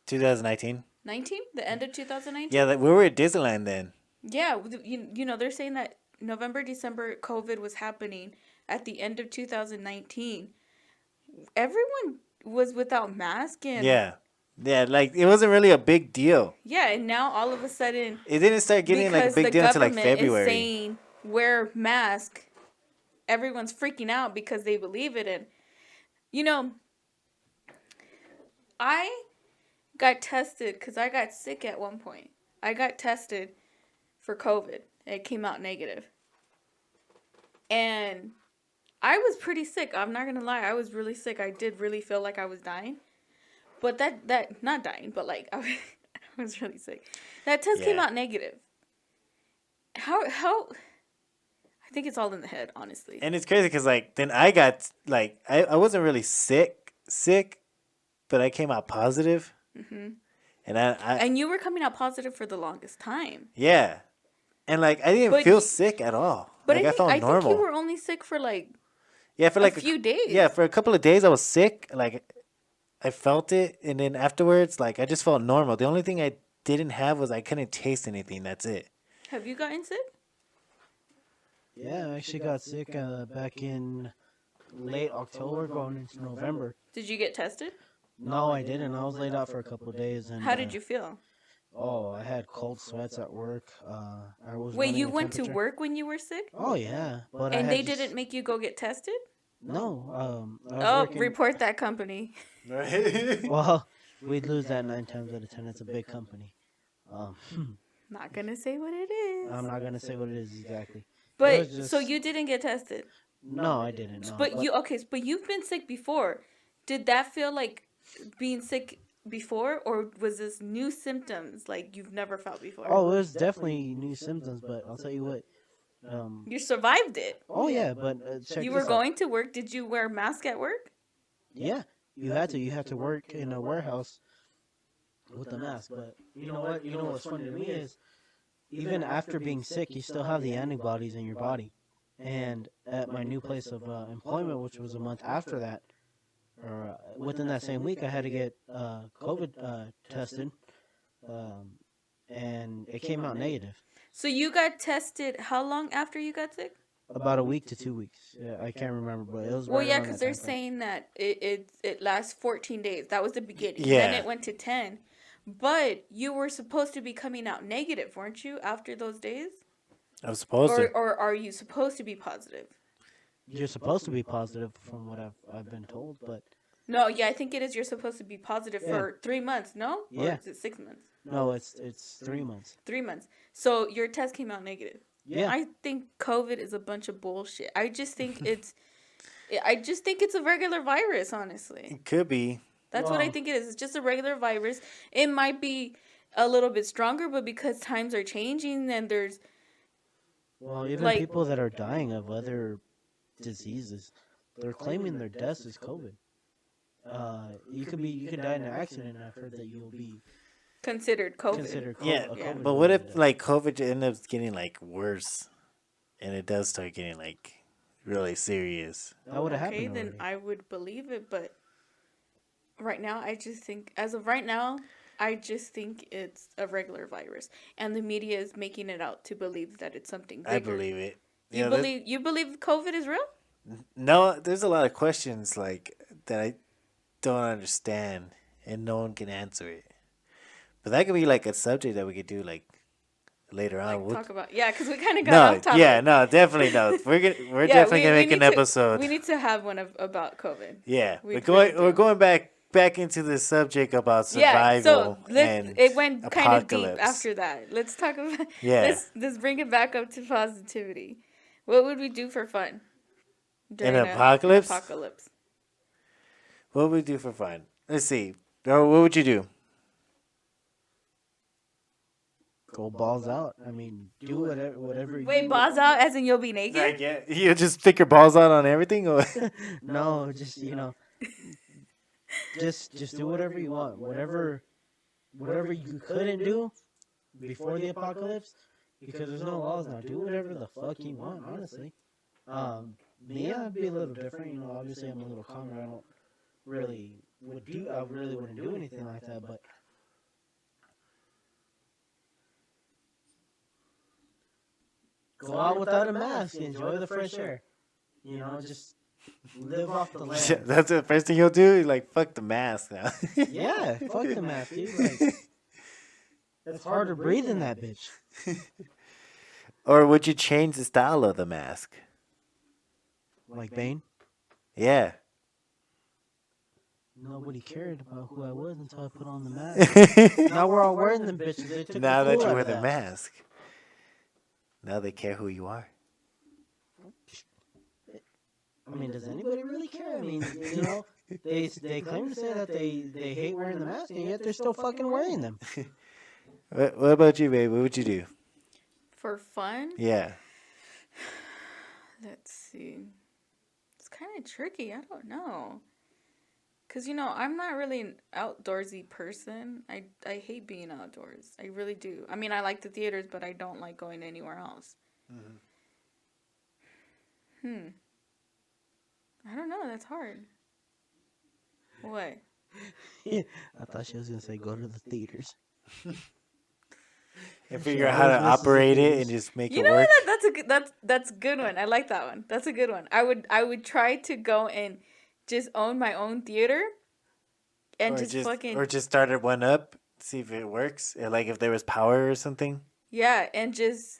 2019.
19? The end of 2019?
Yeah, we were at Disneyland then.
Yeah, they're saying that November, December, COVID was happening at the end of 2019. Everyone was without mask and
Yeah, yeah. Like it wasn't really a big deal.
yeah, and now all of a sudden,
It didn't start getting like a
because the
big deal until like
government is
February.
saying wear mask, everyone's freaking out because they believe it. And you know, I got tested because I got sick at one point. I got tested for COVID. It came out negative. And I was pretty sick. I'm not going to lie. I was really sick. I did really feel like I was dying. But that not dying, but like I was really sick. That test came
Yeah.
out negative. How I think it's all in the head, honestly.
And it's crazy because like then I got like I wasn't really sick, but I came out positive.
Hmm.
And I
And you were coming out positive for the longest time.
yeah, and like I didn't
But
feel
y-
sick at all.
But
Like
I
I felt
think
normal.
you were only sick for like
Yeah, for
a
like
few days.
yeah, for a couple of days I was sick. Like I felt it, and then afterwards, like I just felt normal. The only thing I didn't have was I couldn't taste anything. That's it.
Have you gotten sick?
Yeah, I actually got sick back in late October, going into November.
Did you get tested?
No, I didn't. I was laid out for a couple of days, and
How did you feel?
Oh, I had cold sweats at work. I was
Wait,
running
you
a
went to
temperature.
work when you were sick?
Oh yeah, but I
And
had
they
just
didn't make you go get tested?
no. I was
Oh,
working.
report that company.
Well, we'd lose that 9 times out of 10. It's a big company. Um,
Not gonna say what it is.
I'm not gonna say what it is exactly.
But
was just-
so you didn't get tested.
No, I didn't. No,
But you've been sick before. Did that feel like being sick before, or was this new symptoms like you've never felt before?
Oh, it was definitely new symptoms, but I'll tell you what.
You survived it.
Oh yeah, but check
You
this
were
out.
going to work. Did you wear a mask at work?
Yeah, you had to. You had to work in a warehouse with a mask. But you know what? You know what's funny to me is, even after being sick, you still have the antibodies in your body. And at my new place of employment, which was a month after that, or within that same week, I had to get COVID tested, and it came out negative.
So you got tested how long after you got sick?
About a week to 2 weeks. Yeah, I can't remember, but it was
Well,
right
yeah,
around
because
that
they're
time frame.
saying that it lasts 14 days. That was the beginning.
Yeah.
Then it went to 10. But you were supposed to be coming out negative, weren't you, after those days?
I was supposed to.
Or are you supposed to be positive?
You're supposed to be positive, from what I've been told, but
No, yeah, I think it is. You're supposed to be positive
Yeah.
for 3 months, no? Or
Yeah.
is it 6 months?
no, it's 3 months.
3 months. So your test came out negative.
Yeah.
I think COVID is a bunch of bullshit. I just think it's a regular virus, honestly.
It could be.
That's what I
Well-
think it is. It's just a regular virus. It might be a little bit stronger, but because times are changing and there's
Well, even
Like-
people that are dying of other diseases, they're claiming their deaths is COVID. You could die in an accident, and I've heard that you'll be
considered COVID.
considered
Yeah,
a
yeah.
COVID.
But what if
related
like COVID ends up getting like worse, and it does start getting like really serious?
death. That would have
Okay,
happened
then
already.
I would believe it, but right now I just think as of right now I just think it's a regular virus, and the media is making it out to believe that it's something bigger.
I believe it.
You
Yeah,
believe COVID is real?
no, there's a lot of questions like that I don't understand, and no one can answer it. But that could be like a subject that we could do like later on.
Like
We'll-
talk about because we kind of got off topic.
no, definitely no. We're
Yeah,
definitely gonna make
need
an
to-
episode.
We need to have one about COVID.
Yeah,
We
we're
really
going. We're
do.
going back into the subject about
Yeah,
survival
so
and
it went kind of deep
apocalypse.
after that. Let's talk about.
Yeah.
Let's bring it back up to positivity. What would we do for fun? during
An apocalypse?
Apocalypse.
What would we do for fun? Let's see. What would you do?
Go balls out. I mean, do whatever.
Wait,
you
balls out as in you'll be naked?
Like, yeah, you just stick your balls out on everything, or
No, just just do whatever you want. Whatever you couldn't do before the apocalypse, because there's no laws now. Do whatever the fuck you want, honestly. Me, I'd be a little different. Obviously I'm a little calmer. I really wouldn't do anything like that, but go out without a mask, enjoy the fresh air. Just live off the land.
that's the first thing you'll do. Like, fuck the mask now.
Yeah, fuck the mask, dude. Like, it's hard to breathe in that bitch.
Or would you change the style of the mask?
Like Bane.
Yeah.
Nobody cared about who I was until I put on the mask. Now we're all wearing them bitches. They took
Now
the
that
cool
you
out
wear
of
the
that.
mask, now they care who you are.
I mean, does anybody really care? I mean, you know, they claim to say that they hate wearing the mask, and yet they're still fucking wearing them.
What about you, babe? What would you do?
For fun?
Yeah.
Let's see. It's kind of tricky. I don't know. Because, I'm not really an outdoorsy person. I hate being outdoors. I really do. I mean, I like the theaters, but I don't like going anywhere else. I don't know. That's hard. What?
I thought she was gonna say go to the theaters.
And figure out how to operate it and just make
You
it
know
work.
what? That's a good one. I like that one. That's a good one. I would try to go and just own my own theater, and
Or
just fucking
or just started one up, see if it works. Or like if there was power or something,
yeah, and just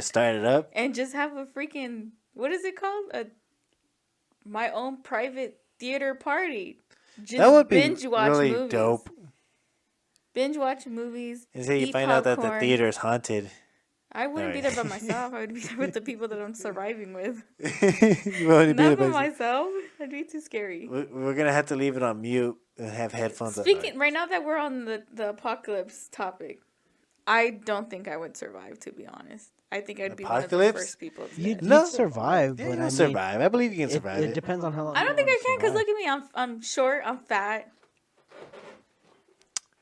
start it up.
have a freaking, what is it called? My own private theater party. Just
That would be
binge watch
really
movies.
dope.
Binge watch movies.
Until you
eat
find out that the
popcorn.
theater is haunted.
I wouldn't be
Alright.
there by myself. I would be there with the people that I'm surviving with.
You want to be
Not
the
by
best.
myself. That'd be too scary.
We're gonna have to leave it on mute and have headphones.
Speaking right now that we're on the apocalypse topic, I don't think I would survive. To be honest, I think I'd be one of the
Apocalypse?
first people. To
You'd,
dead.
No.
you'd survive,
Yeah,
but
you'll
I mean,
survive. I believe you can survive
it depends on how long.
I don't
you
think I
wanna
can because
survive.
look at me. I'm short. I'm fat.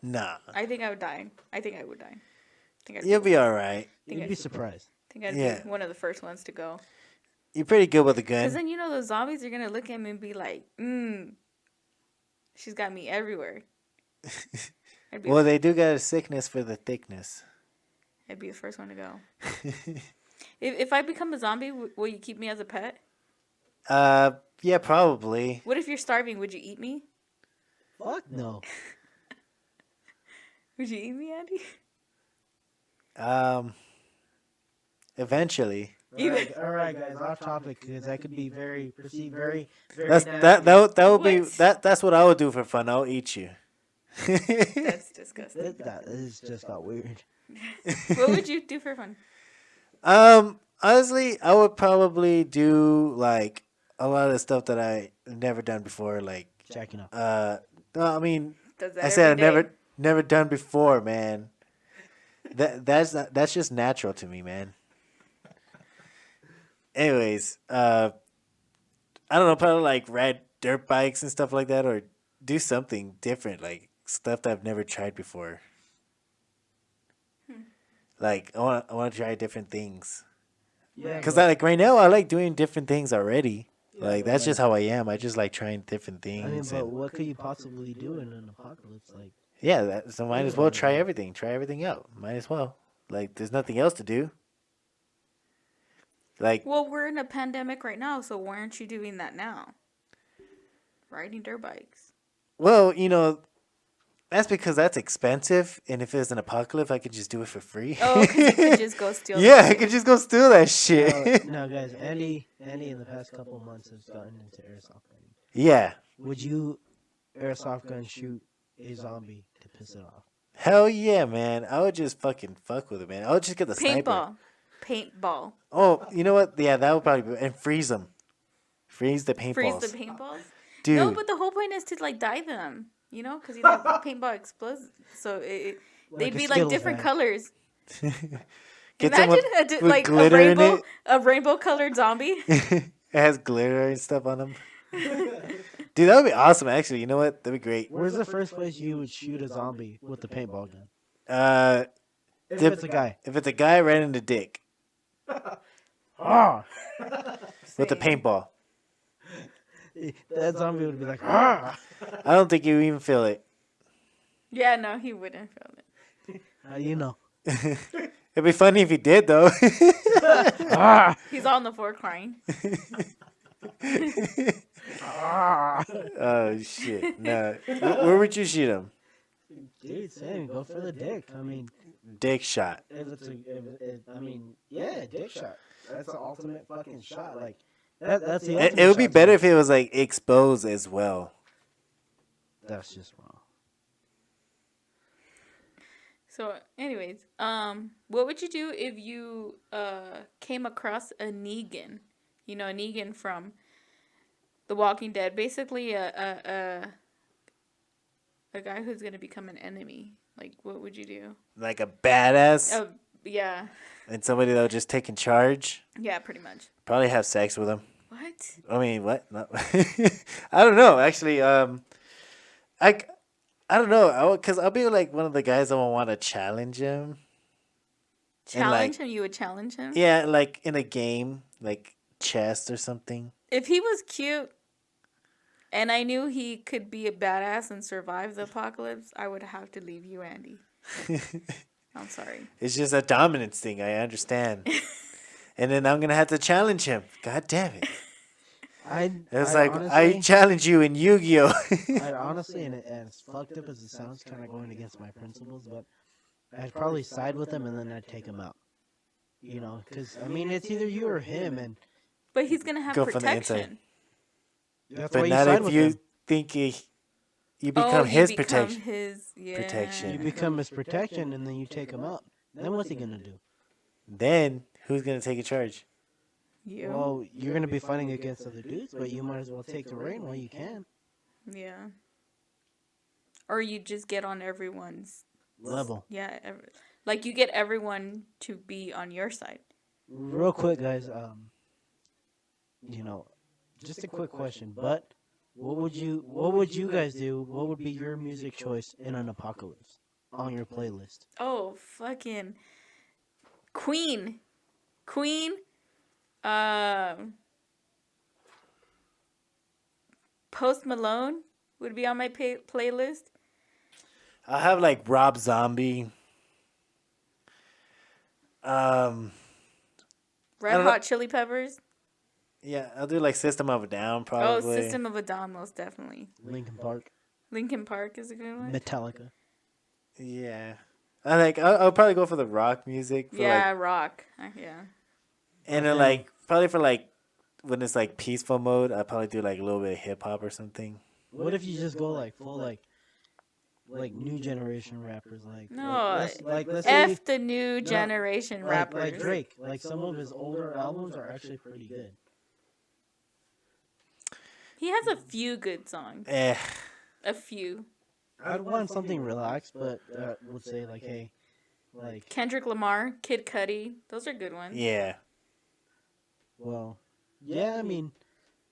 Nah,
I think I would die. I think I would die.
you'll be all right.
You'd be surprised.
think I'd
Yeah.
be one of the first ones to go.
You're pretty good with a
Because
gun.
then, those zombies are going to look at me and be like, she's got me everywhere. I'd be,
Well, they do got a sickness for the thickness.
I'd be the first one to go. If I become a zombie, will you keep me as a pet?
Yeah, probably.
What if you're starving? Would you eat me?
Fuck no.
Would you eat me, Andy?
Eventually.
All right, guys, off topic because that could be perceived very.
That's that's what I would do for fun. I'll eat you.
That's disgusting.
That is just got weird.
What would you do for fun?
Honestly, I would probably do like a lot of stuff that I never done before. Like,
Jacking up.
no, I mean,
Does that
I said I
every day?
never done before, man. That's just natural to me, man. Anyways, I don't know, probably like ride dirt bikes and stuff like that, or do something different, like stuff that I've never tried before. Like I want to try different things.
Yeah,
Cause
but-
like right now, I like doing different things already.
Yeah,
Like
but,
that's just how I am. I just like trying different
I mean,
things.
but
and,
what could you possibly do in an apocalypse? Like,
yeah, so might as well try everything. Try everything out. Might as well. Like there's nothing else to do. Like
Well, we're in a pandemic right now, so why aren't you doing that now? Riding dirt bikes.
well, that's because that's expensive, and if it's an apocalypse, I could just do it for free.
Oh, because you could just go steal.
Yeah, I
something.
could just go steal that shit.
no, guys, Andy in the past couple of months has gotten into airsoft gunning.
Yeah,
Would you airsoft gun shoot a zombie to piss it off?
hell yeah, man. I would just fucking fuck with it, man. I would just get the sniper.
Paintball.
Oh, you know what? Yeah, that would probably be, and freeze them. Freeze the paintballs.
Freeze the paintballs.
Dude.
No, but the whole point is to like dye them. Because paintball explodes, so they'd
a
be like
Skittles
different
bag.
colors.
Get someone
Imagine
with
like
glitter in it.
a rainbow colored zombie.
It has glitter and stuff on them. Dude, that would be awesome. Actually, you know what? That'd be great.
Where's the first place you would shoot a zombie with the paintball gun? If
Dip-
it's a guy.
If it's a guy, right in the dick
Ah!
with the
Same.
paintball.
That zombie would be like, ah!
I don't think you even feel it.
Yeah, no, he wouldn't feel it.
How do you know?
It'd be funny if he did, though.
Ah!
He's on the floor crying.
Ah!
Oh shit! No, where would you shoot him?
Dude, same. Go for the dick. I mean,
Dick shot.
if it's yeah, dick shot. That's the ultimate fucking shot. Like, that's the ultimate
It would be
shot.
better if it was like exposed as well.
That's just wrong.
So, anyways, what would you do if you came across a Negan? You know, a Negan from The Walking Dead, basically a guy who's gonna become an enemy. Like, what would you do?
Like a badass
Oh, yeah,
and somebody that'll just take in charge.
yeah, pretty much.
Probably have sex with him.
What?
I mean, what? No. I don't know. Actually, I, I don't know. Because I'll be like one of the guys that will want to challenge him. And
Challenge
like,
him? You would challenge him?
yeah, like in a game, like chess or something.
If he was cute and I knew he could be a badass and survive the apocalypse, I would have to leave you, Andy. I'm sorry.
It's just a dominance thing. I understand. And then I'm gonna have to challenge him. God damn it! It's like I
honestly,
challenge you in Yu-Gi-Oh.
I'd honestly, and as fucked up as it sounds, kind of going against my principles, but I'd probably side with him and then I'd take him out. You know, because I mean, it's either you or him, and
But he's gonna have
Go from the inside.
protection.
that's why
But
you
not
side
if
with
you
him.
think you
Oh,
become
you
his
become
protection.
his
protection.
You become his protection, and then you take him out. Then what's he gonna do?
Then who's gonna take in charge?
You.
Well, you're gonna be fighting against other dudes, but you might as well take the reign while you can.
Yeah. Or you just get on everyone's
Level.
yeah, like you get everyone to be on your side.
Real quick, guys. You know, just a quick question. But what would you guys do? What would be your music choice in an apocalypse on your playlist?
Oh, fucking Queen. Queen. Um Post Malone would be on my playlist.
I have like Rob Zombie. Um,
Red
don't know.
Hot Chili Peppers.
yeah, I'll do like System of a Down
Oh,
probably.
System of a Down, most definitely.
Linkin Park,
Linkin Park is a good one.
Metallica.
Yeah, I like. I'll probably go for the rock music. For
Yeah,
like,
rock. Yeah.
and then
Okay.
like probably for like when it's like peaceful mode, I'll probably do like a little bit of hip hop or something.
What if you just go like full like new generation rappers
No,
let's
F
say
the new generation rappers.
like Drake, like some of his older albums are actually pretty good.
He has a few good songs.
Eh,
A few.
I'd want something relaxed, but would say like, hey, like,
Kendrick Lamar, Kid Cudi. Those are good ones.
yeah.
well, yeah, I mean,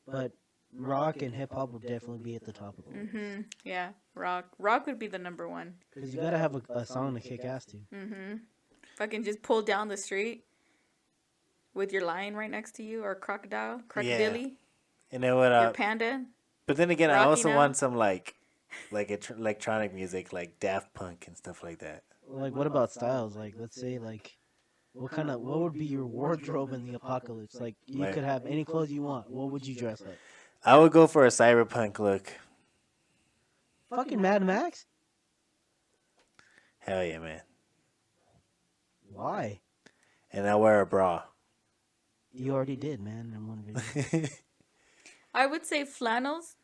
but rock and hip hop would definitely be at the top of the list
Mm-hmm. Yeah. Rock. Rock would be the number one.
because you gotta have a song to kick ass to.
Mm-hmm. Fucking just pull down the street with your lion right next to you or crocodile.
And then what?
Your panda.
But then again, I
Rocky
also
now?
want some like electronic music, like Daft Punk and stuff like that.
Like, what about styles? Like, let's say like, what would be your wardrobe in the apocalypse? Like, you
Right.
could have any clothes you want. What would you dress like?
I would go for a cyberpunk look.
Fucking Mad Max?
Hell yeah, man!
Why?
And I wear a bra.
You already did, man, in one video.
I would say flannels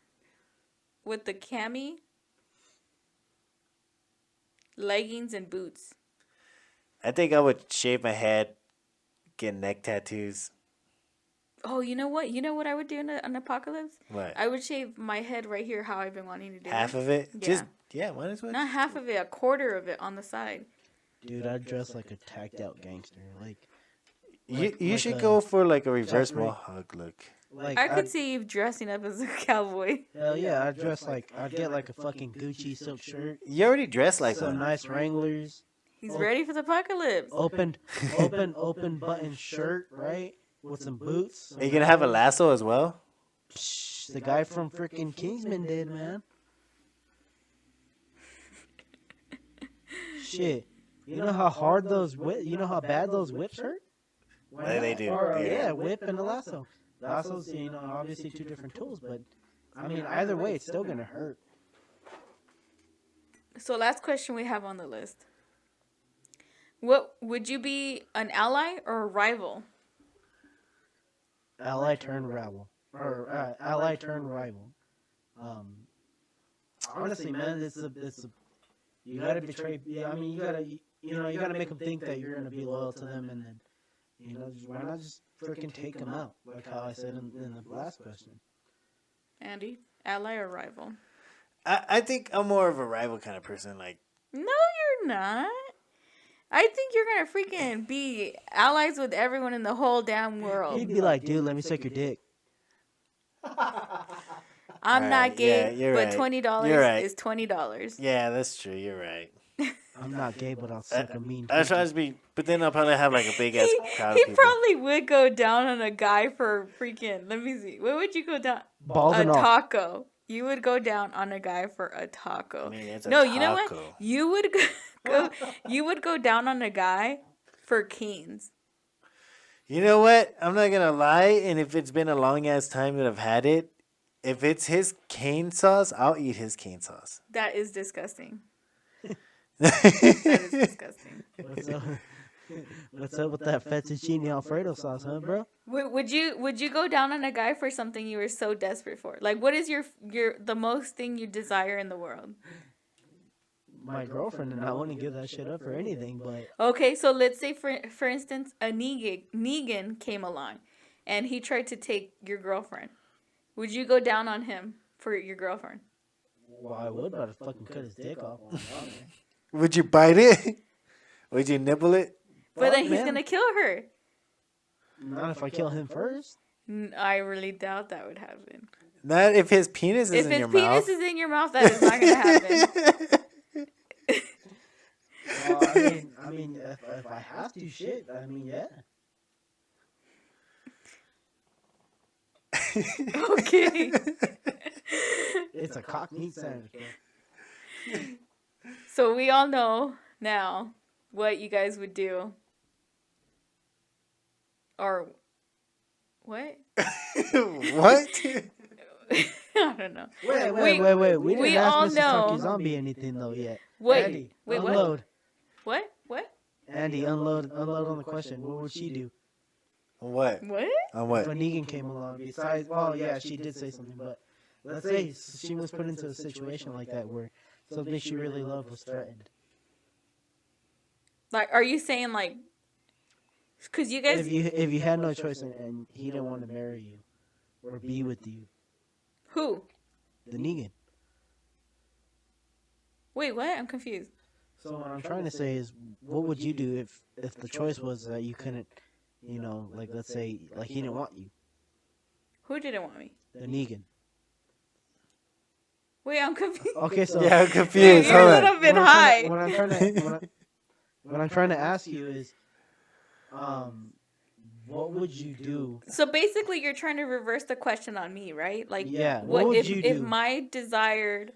with the cami, leggings, and boots.
I think I would shave my head, get neck tattoos.
Oh, you know what? You know what I would do in an apocalypse?
What?
I would shave my head right here, how I've been wanting to do
Half
it.
of it?
Yeah.
Just might as well.
Not half of it, a quarter of it on the side.
Dude, I'd dress like a tacked out gangster.
You should go for like a reverse
Jack Ray.
mohawk look.
I could see you dressing up as a cowboy.
Hell yeah, I'd dress like, I'd get like a fucking Gucci silk shirt,
You already dressed like
some
one.
nice Wranglers,
He's
Oh.
ready for the apocalypse.
open button shirt, right? With some boots.
Are you gonna have a lasso as well?
Psh, the guy from freaking Kingsman did, man. Shit. You know how hard you know how bad those whips hurt? Why
They
not?
do,
Or,
yeah.
yeah, whip and a lasso. Lassos, obviously two different tools, but I mean, either way, it's still gonna hurt.
So, last question we have on the list. What would you be, an ally or a rival?
Ally turn rival. Or ally turn rival. honestly, man, it's a you gotta betray. Yeah, I mean, you gotta make them think that you're gonna be loyal to them, and then why not just freaking take them out, like how I said in the last question.
Andy, ally or rival?
I think I'm more of a rival kind of person. Like,
No, you're not. I think you're gonna freaking be allies with everyone in the whole damn world.
He'd be like, dude, let me suck your dick.
I'm not
alright, yeah,
gay,
you're
but
right.
$20
You're right.
is $20.
Yeah, that's true. You're right.
I'm not gay, but I'll suck a mean.
I try to be, but then I'll probably have like a big ass crowd of
He
people.
probably would go down on a guy for freaking. Let me see. What would you go down?
Balls
A
and all.
taco. You would go down on a guy for a taco.
I mean, it's a
No,
taco.
you know what? You would go. You would go down on a guy for Canes.
You know what? I'm not gonna lie, and if it's been a long ass time that I've had it, if it's his cane sauce, I'll eat his cane sauce.
That is disgusting. That is disgusting.
What's up with that fettuccine Alfredo sauce, huh, bro?
Would you go down on a guy for something you were so desperate for? Like, what is your the most thing you desire in the world?
My girlfriend, and I wouldn't give that shit up for anything, but
Okay, so let's say for instance, a Negan came along, and he tried to take your girlfriend. Would you go down on him for your girlfriend?
well, I would, but I'd fucking cut his dick off.
Would you bite it? Would you nibble it?
But then he's
man.
gonna kill her.
Not if I kill him first.
I really doubt that would happen.
Not if his penis is
If
in
his
your
penis
mouth.
is in your mouth, that is not gonna happen.
Well, I mean, if I have to, shit. I mean, yeah.
Okay.
It's a cock meat sandwich, bro.
So we all know now what you guys would do. Or what?
What?
I don't know.
Wait. We didn't
we
ask
all
Mrs.
know-
Funky Zombie anything though yet.
Wait,
Andy,
wait, what?
unload.
What?
Andy, unload on the question. What would she do
What?
What?
On
if
what?
a Negan came along? Besides, well, yeah, she did say something, but let's say she was put into a situation like that where something she really loved was threatened.
Like, are you saying like? Because you guys,
If you had no choice and he didn't want to marry you or be with you,
who?
the Negan.
Wait, what? I'm confused.
So what I'm trying to say is, what would you do if the choice was that you couldn't, like let's say like he didn't want you,
Who didn't want me?
the Negan.
Wait, I'm confused.
Okay, so
Yeah, I'm confused.
You're a
Hold on.
little bit high.
What I'm trying to ask you is, what would you do?
So basically, you're trying to reverse the question on me, right? Like,
Yeah, what would
if
you
if
do?
my desire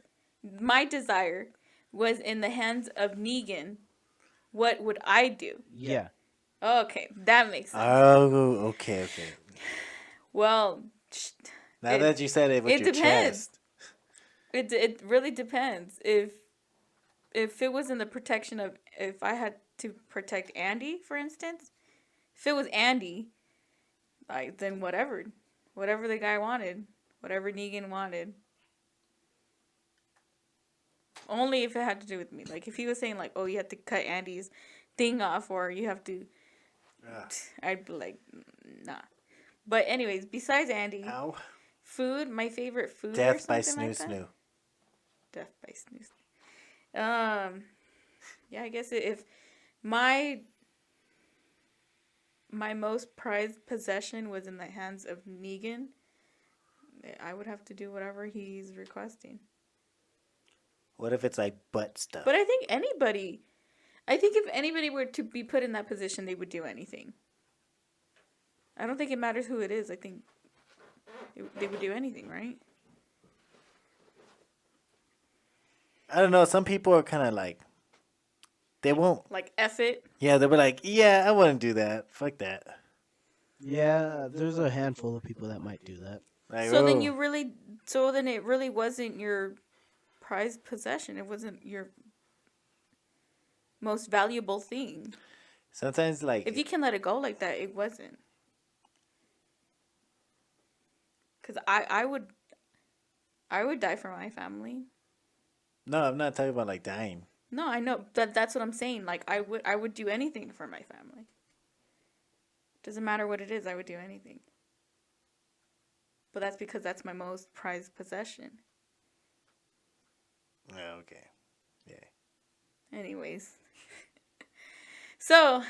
was in the hands of Negan, what would I do?
Yeah.
Okay, that makes sense.
Oh, okay.
Well,
Now
It-
that you said it with
it
your
depends.
chest.
it really depends. If it was in the protection of, if I had to protect Andy, for instance, if it was Andy, like, then whatever the guy wanted, whatever Negan wanted. Only if it had to do with me. Like, if he was saying like, oh, you have to cut Andy's thing off, or you have to, I'd be like, nah. But anyways, besides Andy,
Ow.
food, my favorite food, or
Death by
something
snoo
like that?
snoo.
Death by snooze. Yeah, I guess if my most prized possession was in the hands of Negan, I would have to do whatever he's requesting.
What if it's like butt stuff?
But I think if anybody were to be put in that position, they would do anything. I don't think it matters who it is. I think they would do anything, right?
I don't know. Some people are kind of like, they won't.
Like, F it.
Yeah, they'll be like, yeah, I wouldn't do that. Fuck that.
Yeah, there's a handful of people that might do that.
Like,
So then
oh.
then it really wasn't your prized possession. It wasn't your most valuable thing.
Sometimes, like,
If you can let it go like that, it wasn't. Because I would die for my family.
No, I'm not talking about like dying.
No, I know that's what I'm saying. Like I would do anything for my family. Doesn't matter what it is, I would do anything. But that's because that's my most prized possession.
Oh, okay. Yeah.
Anyways. So,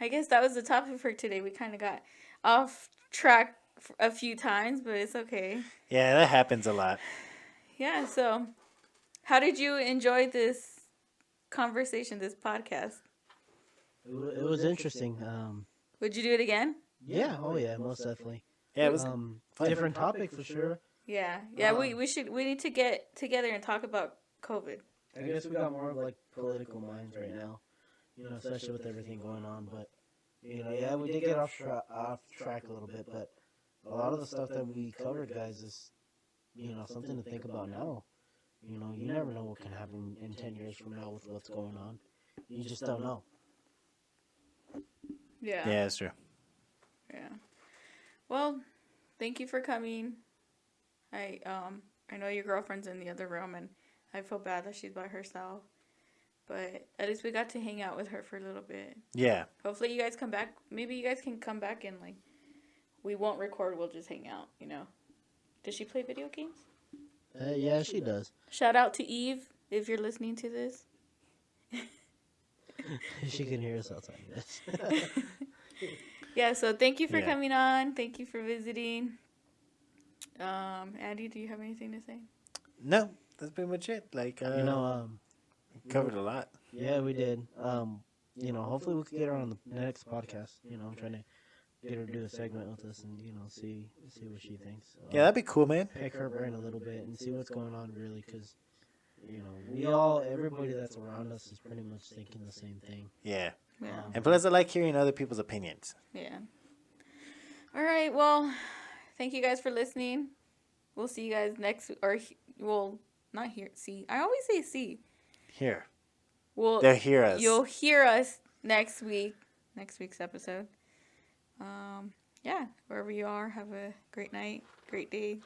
I guess that was the topic for today. We kind of got off track a few times, but it's okay.
Yeah, that happens a lot.
Yeah, so how did you enjoy this conversation, this podcast?
It was interesting.
Would you do it again?
Yeah, oh yeah, most definitely.
Yeah, it was fun.
Different topic for sure.
Yeah. We need to get together and talk about COVID.
I guess we got more of like political minds right now, especially with everything going on. But yeah, we did get off track a little bit, but a lot of the stuff that we covered, guys, is something to think about now. You never know what can happen in 10 years from now with what's going on. You just don't know.
Yeah.
Yeah, that's true.
Yeah. Well, thank you for coming. I know your girlfriend's in the other room, and I feel bad that she's by herself. But at least we got to hang out with her for a little bit.
Yeah.
Hopefully you guys come back. Maybe you guys can come back and like, we won't record. We'll just hang out. Does she play video games?
Yeah, she does.
Shout out to Eve if you're listening to this.
She can hear us outside. Yes.
Yeah. So thank you for
Yeah.
coming on. Thank you for visiting. Andy, do you have anything to say?
No, that's pretty much it. Like, covered a lot.
Yeah, we did. Hopefully we could get her on the next podcast. I'm trying to get her to do a segment with us and see what she thinks.
Yeah, that'd be cool, man.
Pick her brain a little bit and see what's going on really, because everybody that's around us is pretty much thinking the same thing.
Yeah.
Yeah.
And plus, I like hearing other people's opinions.
Yeah. All right. Well, thank you guys for listening. We'll see you guys next, not here. See, I always say see.
Here.
Well,
They'll hear us.
You'll hear us next week's episode. Yeah, wherever you are, have a great night, great day,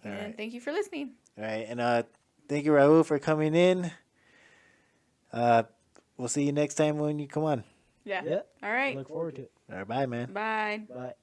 All
and
right.
thank you for listening.
All right. And thank you, Raul, for coming in. We'll see you next time when you come on.
Yeah.
Yeah.
All right.
Look forward to it.
All right, bye, man.
Bye.
Bye.